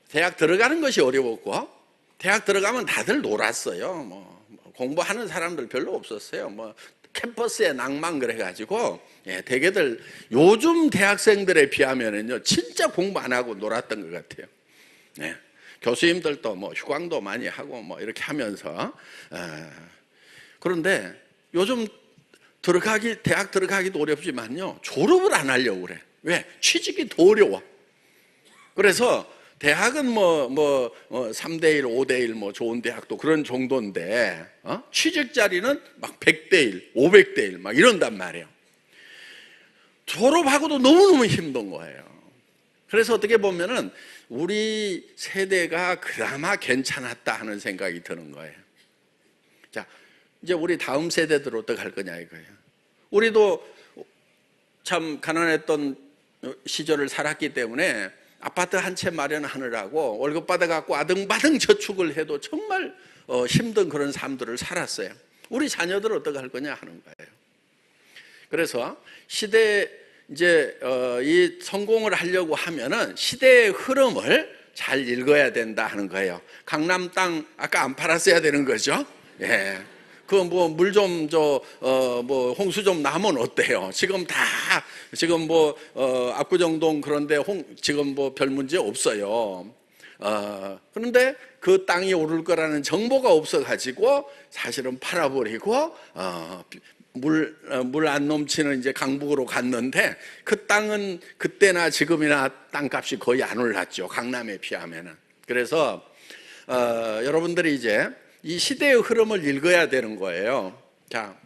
Speaker 1: 대학 들어가는 것이 어려웠고, 대학 들어가면 다들 놀았어요. 공부하는 사람들 별로 없었어요. 캠퍼스의 낭만 그래가지고, 대개들 요즘 대학생들에 비하면은요 진짜 공부 안 하고 놀았던 것 같아요. 교수님들도 휴강도 많이 하고 이렇게 하면서. 그런데 요즘 대학 들어가기도 어렵지만요, 졸업을 안 하려고 그래. 왜? 취직이 더 어려워. 그래서 대학은 3대1, 5대1 좋은 대학도 그런 정도인데, 취직 자리는 막 100대1, 500대1 막 이런단 말이에요. 졸업하고도 너무너무 힘든 거예요. 그래서 어떻게 보면은 우리 세대가 그나마 괜찮았다 하는 생각이 드는 거예요. 자, 이제 우리 다음 세대들 어떻게 할 거냐 이거예요. 우리도 참 가난했던 시절을 살았기 때문에 아파트 한 채 마련하느라고 월급 받아갖고 아등바등 저축을 해도 정말 힘든 그런 삶들을 살았어요. 우리 자녀들은 어떻게 할 거냐 하는 거예요. 그래서 이 성공을 하려고 하면은 시대의 흐름을 잘 읽어야 된다 하는 거예요. 강남 땅 아까 안 팔았어야 되는 거죠. 물 좀 홍수 좀 나면 어때요? 지금 압구정동 그런데 지금 별 문제 없어요. 그런데 그 땅이 오를 거라는 정보가 없어가지고 사실은 팔아버리고 물 안 넘치는 이제 강북으로 갔는데, 그 땅은 그때나 지금이나 땅값이 거의 안 올랐죠, 강남에 비하면은. 그래서 여러분들이 이제 이 시대의 흐름을 읽어야 되는 거예요. 자,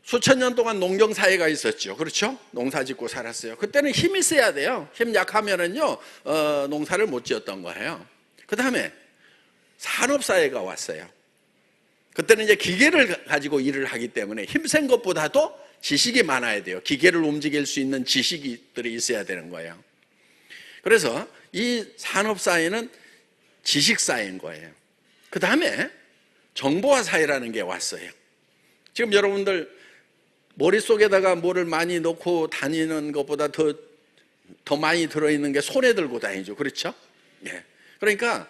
Speaker 1: 수천 년 동안 농경 사회가 있었죠. 그렇죠? 농사 짓고 살았어요. 그때는 힘이 세야 돼요. 힘 약하면은요 농사를 못 지었던 거예요. 그 다음에 산업 사회가 왔어요. 그때는 이제 기계를 가지고 일을 하기 때문에 힘센 것보다도 지식이 많아야 돼요. 기계를 움직일 수 있는 지식들이 있어야 되는 거예요. 그래서 이 산업 사회는 지식 사회인 거예요. 그 다음에 정보화 사회라는 게 왔어요. 지금 여러분들 머릿속에다가 뭐를 많이 넣고 다니는 것보다 더 많이 들어있는 게 손에 들고 다니죠. 그렇죠? 그러니까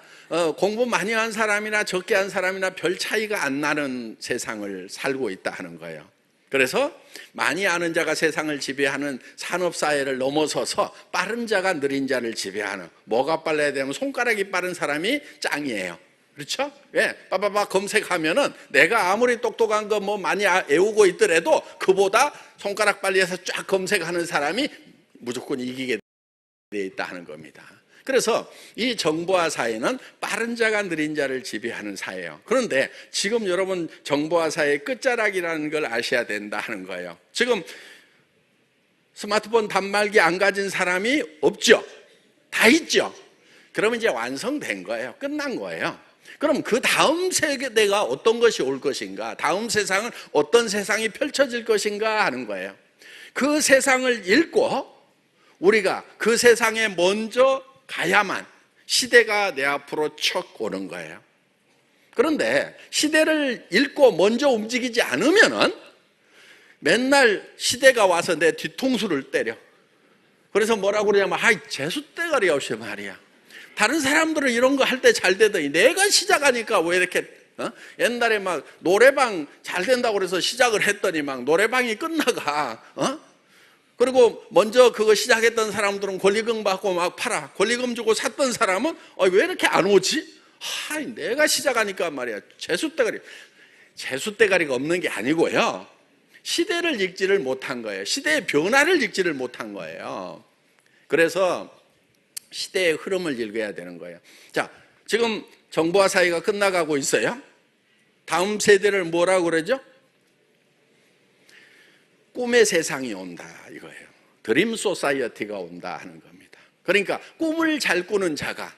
Speaker 1: 공부 많이 한 사람이나 적게 한 사람이나 별 차이가 안 나는 세상을 살고 있다 하는 거예요. 그래서 많이 아는 자가 세상을 지배하는 산업사회를 넘어서서 빠른 자가 느린 자를 지배하는, 뭐가 빨라야 되면 손가락이 빠른 사람이 짱이에요. 그렇죠? 예, 빠바바 검색하면은 내가 아무리 똑똑한 거 뭐 많이 외우고 있더라도 그보다 손가락 빨리 해서 쫙 검색하는 사람이 무조건 이기게 돼 있다 하는 겁니다. 그래서 이 정보화 사회는 빠른 자가 느린 자를 지배하는 사회예요. 그런데 지금 여러분 정보화 사회의 끝자락이라는 걸 아셔야 된다 하는 거예요. 지금 스마트폰 단말기 안 가진 사람이 없죠? 다 있죠? 그러면 이제 완성된 거예요. 끝난 거예요. 그럼 그 다음 세대가 어떤 것이 올 것인가, 다음 세상은 어떤 세상이 펼쳐질 것인가 하는 거예요. 그 세상을 읽고 우리가 그 세상에 먼저 가야만 시대가 내 앞으로 척 오는 거예요. 그런데 시대를 읽고 먼저 움직이지 않으면은 맨날 시대가 와서 내 뒤통수를 때려. 그래서 뭐라고 그러냐면, 아이, 재수대가리 없이 말이야. 다른 사람들은 이런 거 할 때 잘 되더니 내가 시작하니까 왜 이렇게, 옛날에 막 노래방 잘 된다고 그래서 시작을 했더니 막 노래방이 끝나가, 그리고 먼저 그거 시작했던 사람들은 권리금 받고 막 팔아. 권리금 주고 샀던 사람은 왜 이렇게 안 오지? 내가 시작하니까 말이야. 재수대가리가 없는 게 아니고요. 시대를 읽지를 못한 거예요. 시대의 변화를 읽지를 못한 거예요. 그래서 시대의 흐름을 읽어야 되는 거예요. 자, 지금 정보화 사회가 끝나가고 있어요. 다음 세대를 뭐라고 그러죠? 꿈의 세상이 온다 이거예요. 드림 소사이어티가 온다 하는 겁니다. 그러니까 꿈을 잘 꾸는 자가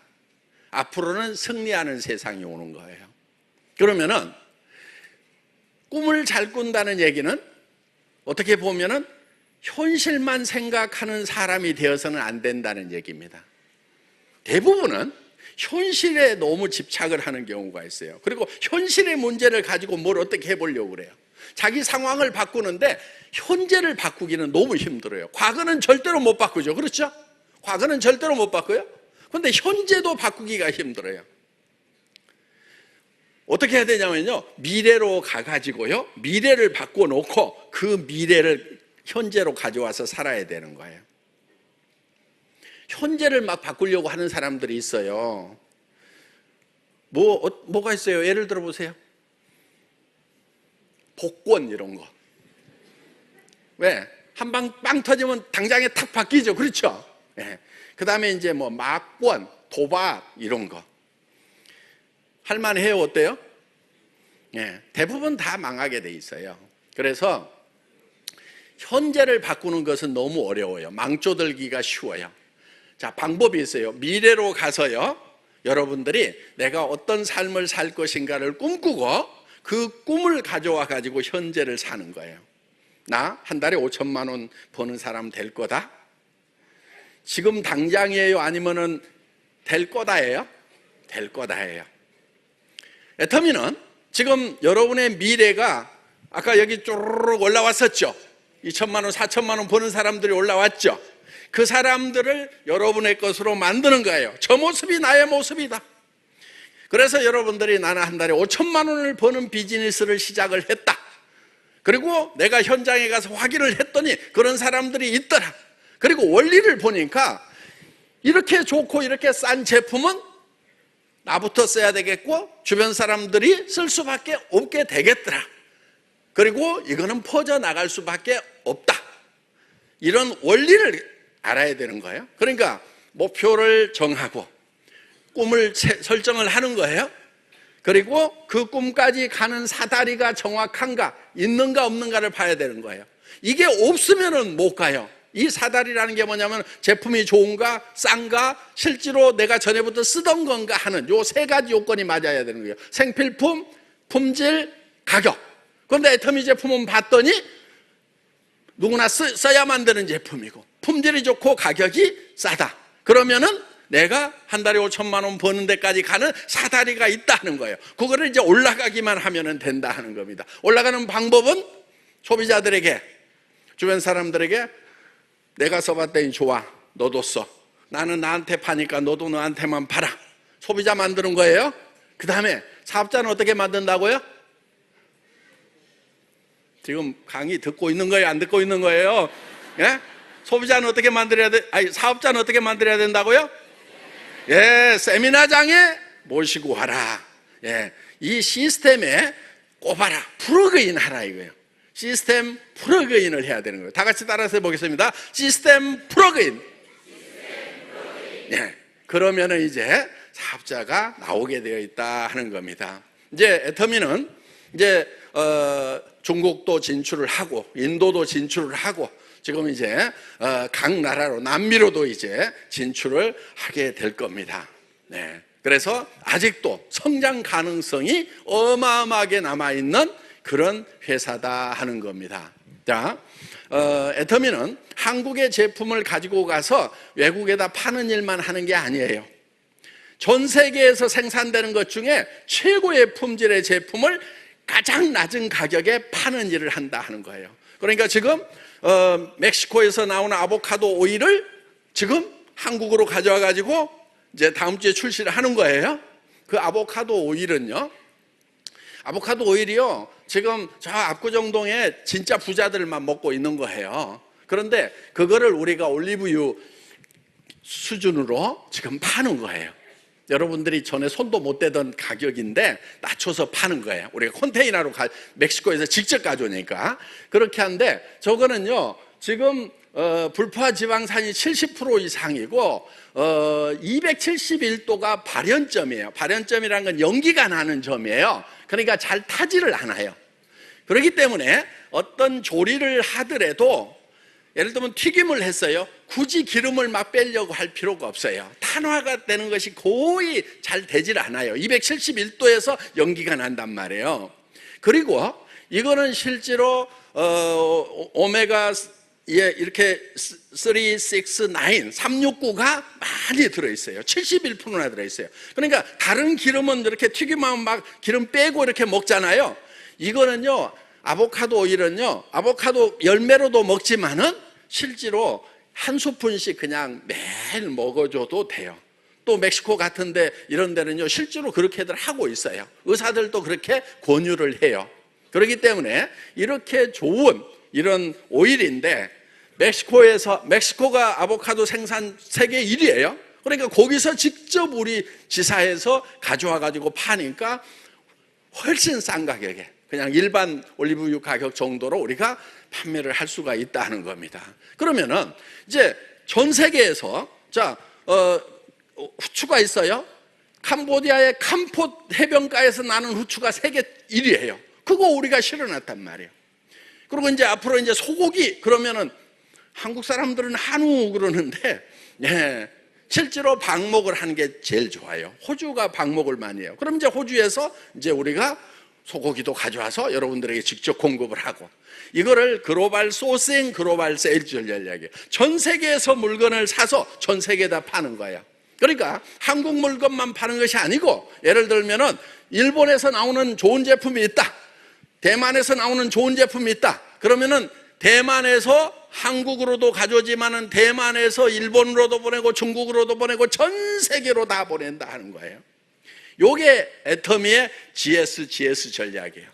Speaker 1: 앞으로는 승리하는 세상이 오는 거예요. 그러면은 꿈을 잘 꾼다는 얘기는 어떻게 보면은 현실만 생각하는 사람이 되어서는 안 된다는 얘기입니다. 대부분은 현실에 너무 집착을 하는 경우가 있어요. 그리고 현실의 문제를 가지고 뭘 어떻게 해보려고 그래요. 자기 상황을 바꾸는데 현재를 바꾸기는 너무 힘들어요. 과거는 절대로 못 바꾸죠. 그렇죠? 과거는 절대로 못 바꿔요. 그런데 현재도 바꾸기가 힘들어요. 어떻게 해야 되냐면요, 미래로 가가지고요, 미래를 바꿔놓고 그 미래를 현재로 가져와서 살아야 되는 거예요. 현재를 막 바꾸려고 하는 사람들이 있어요. 뭐가 있어요? 예를 들어 보세요. 복권 이런 거. 왜? 한 방 빵 터지면 당장에 탁 바뀌죠. 그렇죠? 네. 그 다음에 이제 뭐 막권, 도박 이런 거. 할만해요? 어때요? 네. 대부분 다 망하게 돼 있어요. 그래서 현재를 바꾸는 것은 너무 어려워요. 망조들기가 쉬워요. 자, 방법이 있어요. 미래로 가서요, 여러분들이 내가 어떤 삶을 살 것인가를 꿈꾸고 그 꿈을 가져와 가지고 현재를 사는 거예요. 나 한 달에 5천만 원 버는 사람 될 거다? 지금 당장이에요? 아니면은 될 거다예요? 될 거다예요. 애터미는 지금 여러분의 미래가 아까 여기 쪼르륵 올라왔었죠. 2천만 원, 4천만 원 버는 사람들이 올라왔죠. 그 사람들을 여러분의 것으로 만드는 거예요. 저 모습이 나의 모습이다. 그래서 여러분들이 나는 한 달에 5천만 원을 버는 비즈니스를 시작을 했다. 그리고 내가 현장에 가서 확인을 했더니 그런 사람들이 있더라. 그리고 원리를 보니까 이렇게 좋고 이렇게 싼 제품은 나부터 써야 되겠고 주변 사람들이 쓸 수밖에 없게 되겠더라. 그리고 이거는 퍼져나갈 수밖에 없다. 이런 원리를 알아야 되는 거예요. 그러니까 목표를 정하고 꿈을 설정을 하는 거예요. 그리고 그 꿈까지 가는 사다리가 정확한가, 있는가 없는가를 봐야 되는 거예요. 이게 없으면은 못 가요. 이 사다리라는 게 뭐냐면 제품이 좋은가, 싼가, 실제로 내가 전에부터 쓰던 건가 하는 요 세 가지 요건이 맞아야 되는 거예요. 생필품, 품질, 가격. 그런데 애터미 제품은 봤더니 누구나 써야만 되는 제품이고 품질이 좋고 가격이 싸다. 그러면은 내가 한 달에 5천만 원 버는 데까지 가는 사다리가 있다는 거예요. 그거를 이제 올라가기만 하면 된다 하는 겁니다. 올라가는 방법은 소비자들에게, 주변 사람들에게 내가 써봤더니 좋아, 너도 써. 나는 나한테 파니까 너도 너한테만 팔아. 소비자 만드는 거예요. 그 다음에 사업자는 어떻게 만든다고요? 지금 강의 듣고 있는 거예요? 안 듣고 있는 거예요? 예? 소비자는 어떻게 만들어야 돼? 아니, 사업자는 어떻게 만들어야 된다고요? 예, 세미나장에 모시고 와라. 예, 이 시스템에 꼽아라. 플러그인 하라 이거예요. 시스템 플러그인을 해야 되는 거예요. 다 같이 따라서 해보겠습니다. 시스템 플러그인. 예, 그러면은 이제 사업자가 나오게 되어 있다 하는 겁니다. 이제 애터미는 이제 중국도 진출을 하고 인도도 진출을 하고 지금 이제 각 나라로 남미로도 이제 진출을 하게 될 겁니다. 네. 그래서 아직도 성장 가능성이 어마어마하게 남아있는 그런 회사다 하는 겁니다. 자, 애터미는 한국의 제품을 가지고 가서 외국에다 파는 일만 하는 게 아니에요. 전 세계에서 생산되는 것 중에 최고의 품질의 제품을 가장 낮은 가격에 파는 일을 한다 하는 거예요. 그러니까 지금 멕시코에서 나오는 아보카도 오일을 지금 한국으로 가져와 가지고 이제 다음 주에 출시를 하는 거예요. 그 아보카도 오일은요, 아보카도 오일이요, 지금 저 압구정동에 진짜 부자들만 먹고 있는 거예요. 그런데 그거를 우리가 올리브유 수준으로 지금 파는 거예요. 여러분들이 전에 손도 못 대던 가격인데 낮춰서 파는 거예요. 우리가 컨테이너로 멕시코에서 직접 가져오니까 그렇게 하는데, 저거는요 지금 불포화 지방산이 70% 이상이고 271도가 발연점이에요. 발연점이라는 건 연기가 나는 점이에요. 그러니까 잘 타지를 않아요. 그렇기 때문에 어떤 조리를 하더라도, 예를 들면 튀김을 했어요. 굳이 기름을 막 빼려고 할 필요가 없어요. 탄화가 되는 것이 거의 잘 되질 않아요. 271도에서 연기가 난단 말이에요. 그리고 이거는 실제로 오메가 이렇게 3, 6, 9, 369가 많이 들어있어요. 71%나 들어있어요. 그러니까 다른 기름은 이렇게 튀김하면 막 기름 빼고 이렇게 먹잖아요. 이거는요, 아보카도 오일은요, 아보카도 열매로도 먹지만은 실제로 한 스푼씩 그냥 매일 먹어줘도 돼요. 또 멕시코 같은데 이런 데는요 실제로 그렇게들 하고 있어요. 의사들도 그렇게 권유를 해요. 그렇기 때문에 이렇게 좋은 이런 오일인데, 멕시코가 아보카도 생산 세계 1위예요. 그러니까 거기서 직접 우리 지사에서 가져와 가지고 파니까 훨씬 싼 가격에 그냥 일반 올리브유 가격 정도로 우리가 판매를 할 수가 있다는 겁니다. 그러면은 이제 전 세계에서 후추가 있어요. 캄보디아의 캄포 해변가에서 나는 후추가 세계 1위예요. 그거 우리가 실어놨단 말이에요. 그리고 이제 앞으로 이제 소고기 그러면은 한국 사람들은 한우 그러는데, 예, 실제로 방목을 하는 게 제일 좋아요. 호주가 방목을 많이 해요. 그럼 이제 호주에서 이제 우리가 소고기도 가져와서 여러분들에게 직접 공급을 하고, 이거를 글로벌 소싱, 글로벌 세일즈 전략이에요. 전 세계에서 물건을 사서 전 세계에다 파는 거예요. 그러니까 한국 물건만 파는 것이 아니고, 예를 들면은 일본에서 나오는 좋은 제품이 있다, 대만에서 나오는 좋은 제품이 있다, 그러면은 대만에서 한국으로도 가져오지만은 대만에서 일본으로도 보내고 중국으로도 보내고 전 세계로 다 보낸다 하는 거예요. 요게 애터미의 GS 전략이에요.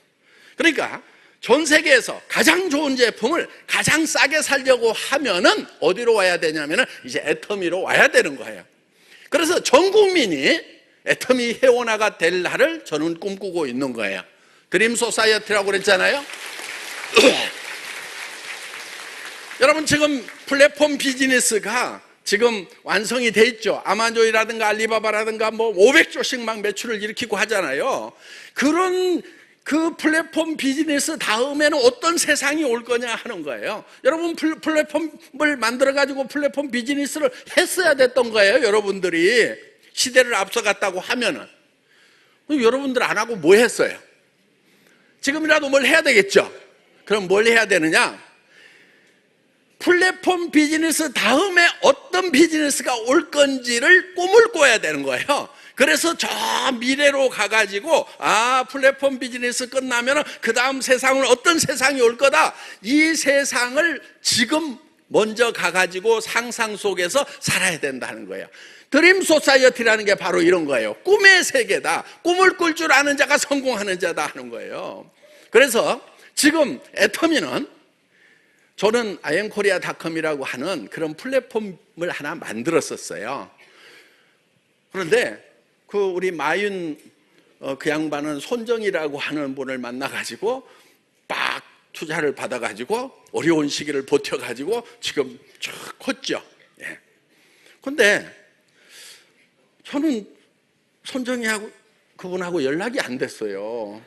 Speaker 1: 그러니까 전 세계에서 가장 좋은 제품을 가장 싸게 살려고 하면은 어디로 와야 되냐면은 이제 애터미로 와야 되는 거예요. 그래서 전 국민이 애터미 회원화가 될 날을 저는 꿈꾸고 있는 거예요. 드림 소사이어티라고 그랬잖아요. 여러분, 지금 플랫폼 비즈니스가 지금 완성이 돼 있죠. 아마존이라든가 알리바바라든가 뭐 500조씩 막 매출을 일으키고 하잖아요. 그런 그 플랫폼 비즈니스 다음에는 어떤 세상이 올 거냐 하는 거예요. 여러분, 플랫폼을 만들어 가지고 플랫폼 비즈니스를 했어야 됐던 거예요. 여러분들이 시대를 앞서갔다고 하면은. 여러분들 안 하고 뭐 했어요? 지금이라도 뭘 해야 되겠죠. 그럼 뭘 해야 되느냐? 플랫폼 비즈니스 다음에 어떤 비즈니스가 올 건지를 꿈을 꿔야 되는 거예요. 그래서 저 미래로 가가지고, 플랫폼 비즈니스 끝나면 그 다음 세상은 어떤 세상이 올 거다, 이 세상을 지금 먼저 가가지고 상상 속에서 살아야 된다는 거예요. 드림 소사이어티라는 게 바로 이런 거예요. 꿈의 세계다. 꿈을 꿀 줄 아는 자가 성공하는 자다 하는 거예요. 그래서 지금 애터미는 저는 아이엠코리아닷컴이라고 하는 그런 플랫폼을 하나 만들었었어요. 그런데 그 우리 마윤 그 양반은 손정이라고 하는 분을 만나가지고 막 투자를 받아가지고 어려운 시기를 버텨가지고 지금 쭉 컸죠. 예. 근데 저는 손정이하고 그분하고 연락이 안 됐어요.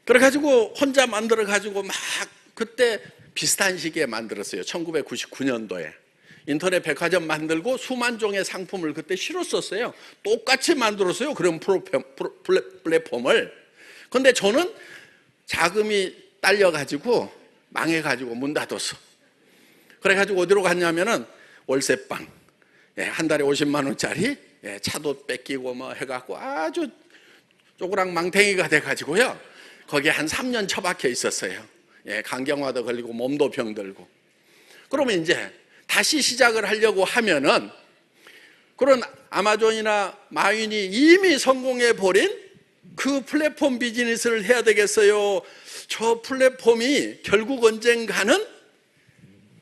Speaker 1: 그래가지고 혼자 만들어가지고 막 그때 비슷한 시기에 만들었어요. 1999년도에. 인터넷 백화점 만들고 수만 종의 상품을 그때 실었었어요. 똑같이 만들었어요. 그런 플랫폼을. 근데 저는 자금이 딸려가지고 망해가지고 문 닫았어. 그래가지고 어디로 갔냐면은 월세방. 예, 한 달에 50만 원짜리 예, 차도 뺏기고 뭐 해갖고 아주 쪼그랑 망탱이가 돼가지고요. 거기에 한 3년 처박혀 있었어요. 예, 간경화도 걸리고 몸도 병들고. 그러면 이제 다시 시작을 하려고 하면은 그런 아마존이나 마윈이 이미 성공해 버린 그 플랫폼 비즈니스를 해야 되겠어요. 저 플랫폼이 결국 언젠가는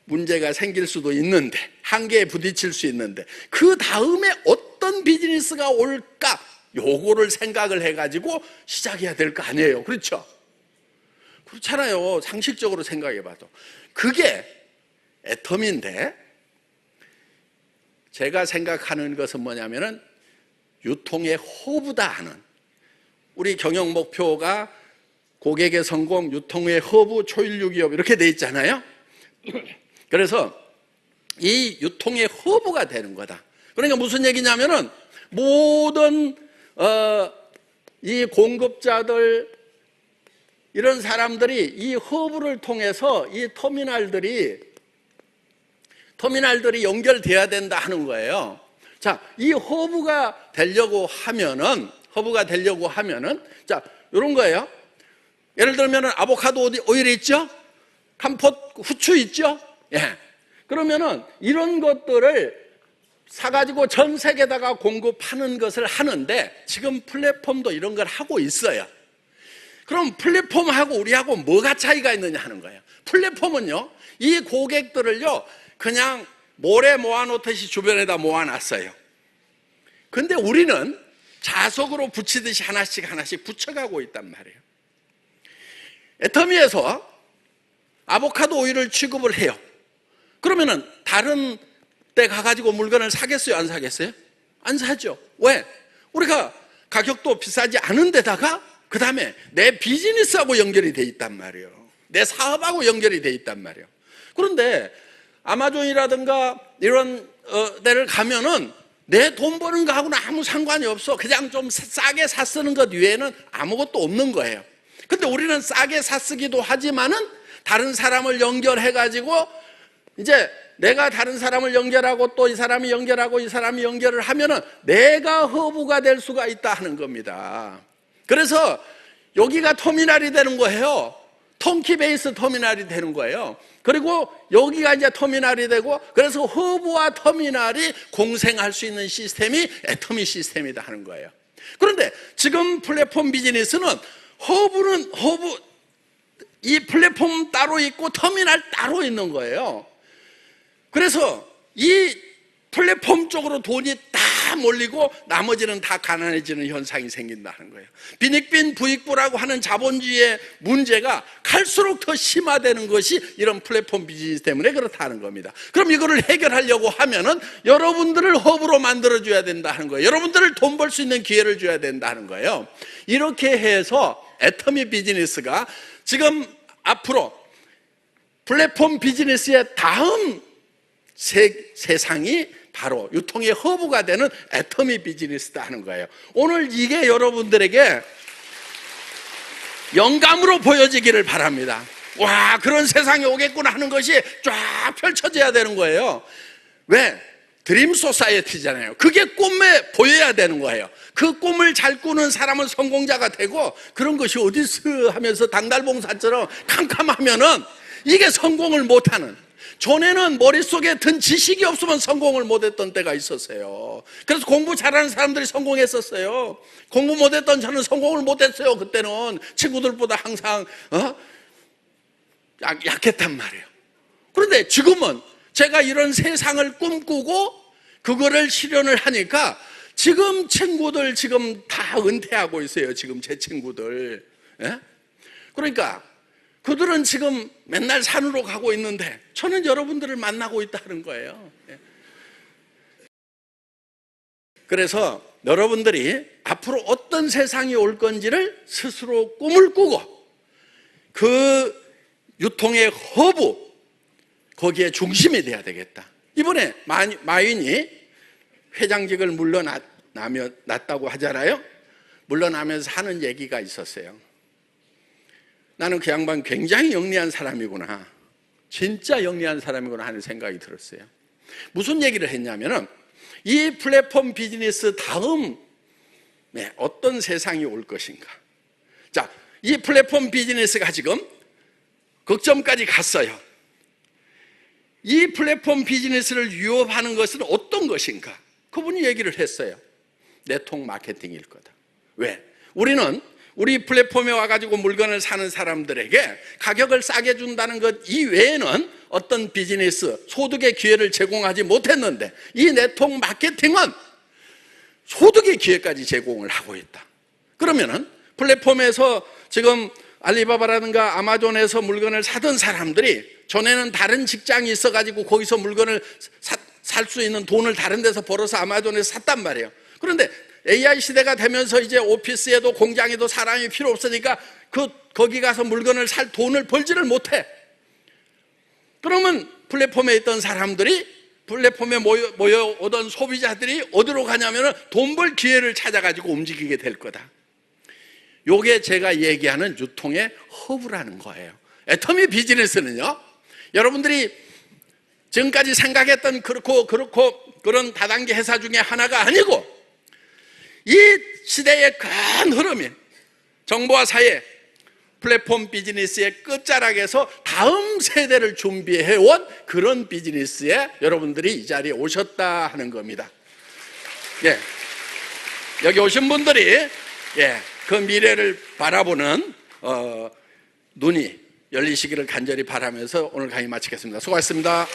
Speaker 1: 문제가 생길 수도 있는데, 한계에 부딪힐 수 있는데, 그 다음에 어떤 비즈니스가 올까? 요거를 생각을 해가지고 시작해야 될 거 아니에요. 그렇죠? 그렇잖아요. 상식적으로 생각해 봐도. 그게 애터미인데, 제가 생각하는 것은 뭐냐면은 유통의 허브다 하는, 우리 경영 목표가 고객의 성공, 유통의 허브, 초일류 기업 이렇게 돼 있잖아요. 그래서 이 유통의 허브가 되는 거다. 그러니까 무슨 얘기냐면은 모든 이 공급자들 이런 사람들이 이 허브를 통해서 이 터미널들이 연결돼야 된다 하는 거예요. 자, 이 허브가 되려고 하면은 자, 이런 거예요. 예를 들면은 아보카도 오일 있죠? camphor 후추 있죠? 예. 그러면은 이런 것들을 사가지고 전 세계에다가 공급하는 것을 하는데 지금 플랫폼도 이런 걸 하고 있어요. 그럼 플랫폼하고 우리하고 뭐가 차이가 있느냐 하는 거예요. 플랫폼은요, 이 고객들을요, 그냥 모래 모아놓듯이 주변에다 모아놨어요. 근데 우리는 자석으로 붙이듯이 하나씩 붙여가고 있단 말이에요. 애터미에서 아보카도 오일을 취급을 해요. 그러면은 다른 데 가가지고 물건을 사겠어요? 안 사겠어요? 안 사죠. 왜? 우리가 가격도 비싸지 않은 데다가 그 다음에 내 비즈니스하고 연결이 돼 있단 말이에요. 내 사업하고 연결이 돼 있단 말이에요. 그런데 아마존이라든가 이런 데를 가면은 내 돈 버는 거하고는 아무 상관이 없어. 그냥 좀 싸게 사 쓰는 것 외에는 아무것도 없는 거예요. 근데 우리는 싸게 사 쓰기도 하지만은 다른 사람을 연결해가지고 이제 내가 다른 사람을 연결하고 또 이 사람이 연결하고 이 사람이 연결을 하면은 내가 허브가 될 수가 있다 하는 겁니다. 그래서 여기가 터미널이 되는 거예요. 턴키 베이스 터미널이 되는 거예요. 그리고 여기가 이제 터미널이 되고, 그래서 허브와 터미널이 공생할 수 있는 시스템이 애터미 시스템이다 하는 거예요. 그런데 지금 플랫폼 비즈니스는 허브, 이 플랫폼 따로 있고 터미널 따로 있는 거예요. 그래서 이 플랫폼 쪽으로 돈이 다 몰리고 나머지는 다 가난해지는 현상이 생긴다는 거예요. 빈익빈 부익부라고 하는 자본주의의 문제가 갈수록 더 심화되는 것이 이런 플랫폼 비즈니스 때문에 그렇다는 겁니다. 그럼 이거를 해결하려고 하면은 여러분들을 허브로 만들어줘야 된다는 거예요. 여러분들을 돈 벌 수 있는 기회를 줘야 된다는 거예요. 이렇게 해서 애터미 비즈니스가 지금 앞으로 플랫폼 비즈니스의 다음 세상이 바로 유통의 허브가 되는 애터미 비즈니스다 하는 거예요. 오늘 이게 여러분들에게 영감으로 보여지기를 바랍니다. 와, 그런 세상이 오겠구나 하는 것이 쫙 펼쳐져야 되는 거예요. 왜? 드림 소사이어티잖아요. 그게 꿈에 보여야 되는 거예요. 그 꿈을 잘 꾸는 사람은 성공자가 되고, 그런 것이 어딨어 하면서 당달봉사처럼 캄캄하면은 이게 성공을 못하는, 전에는 머릿속에 든 지식이 없으면 성공을 못했던 때가 있었어요. 그래서 공부 잘하는 사람들이 성공했었어요. 공부 못했던 저는 성공을 못했어요. 그때는 친구들보다 항상 약했단 말이에요. 그런데 지금은 제가 이런 세상을 꿈꾸고 그거를 실현을 하니까 지금 친구들 지금 다 은퇴하고 있어요. 지금 제 친구들. 예? 그러니까 그들은 지금 맨날 산으로 가고 있는데 저는 여러분들을 만나고 있다는 거예요. 예. 그래서 여러분들이 앞으로 어떤 세상이 올 건지를 스스로 꿈을 꾸고 그 유통의 허브, 거기에 중심이 돼야 되겠다. 이번에 마윈이 회장직을 물러났다고 하잖아요. 물러나면서 하는 얘기가 있었어요. 나는 그 양반 굉장히 영리한 사람이구나, 진짜 영리한 사람이구나 하는 생각이 들었어요. 무슨 얘기를 했냐면은 이 플랫폼 비즈니스 다음에 어떤 세상이 올 것인가. 자, 이 플랫폼 비즈니스가 지금 극점까지 갔어요. 이 플랫폼 비즈니스를 위협하는 것은 어떤 것인가? 그분이 얘기를 했어요. 네트워크 마케팅일 거다. 왜? 우리는 우리 플랫폼에 와가지고 물건을 사는 사람들에게 가격을 싸게 준다는 것 이외에는 어떤 비즈니스, 소득의 기회를 제공하지 못했는데 이 네트워크 마케팅은 소득의 기회까지 제공을 하고 있다. 그러면은 플랫폼에서 지금 알리바바라든가 아마존에서 물건을 사던 사람들이 전에는 다른 직장이 있어가지고 거기서 물건을 살 수 있는 돈을 다른 데서 벌어서 아마존에서 샀단 말이에요. 그런데 AI 시대가 되면서 이제 오피스에도 공장에도 사람이 필요 없으니까 거기 가서 물건을 살 돈을 벌지를 못해. 그러면 플랫폼에 있던 사람들이, 플랫폼에 모여오던 소비자들이 어디로 가냐면 돈 벌 기회를 찾아가지고 움직이게 될 거다. 요게 제가 얘기하는 유통의 허브라는 거예요. 애터미 비즈니스는요, 여러분들이 지금까지 생각했던 그런 다단계 회사 중에 하나가 아니고 이 시대의 큰 흐름인 정보화 사회 플랫폼 비즈니스의 끝자락에서 다음 세대를 준비해온 그런 비즈니스에 여러분들이 이 자리에 오셨다 하는 겁니다. 예. 여기 오신 분들이 그 미래를 바라보는 눈이 열리시기를 간절히 바라면서 오늘 강의 마치겠습니다. 수고하셨습니다.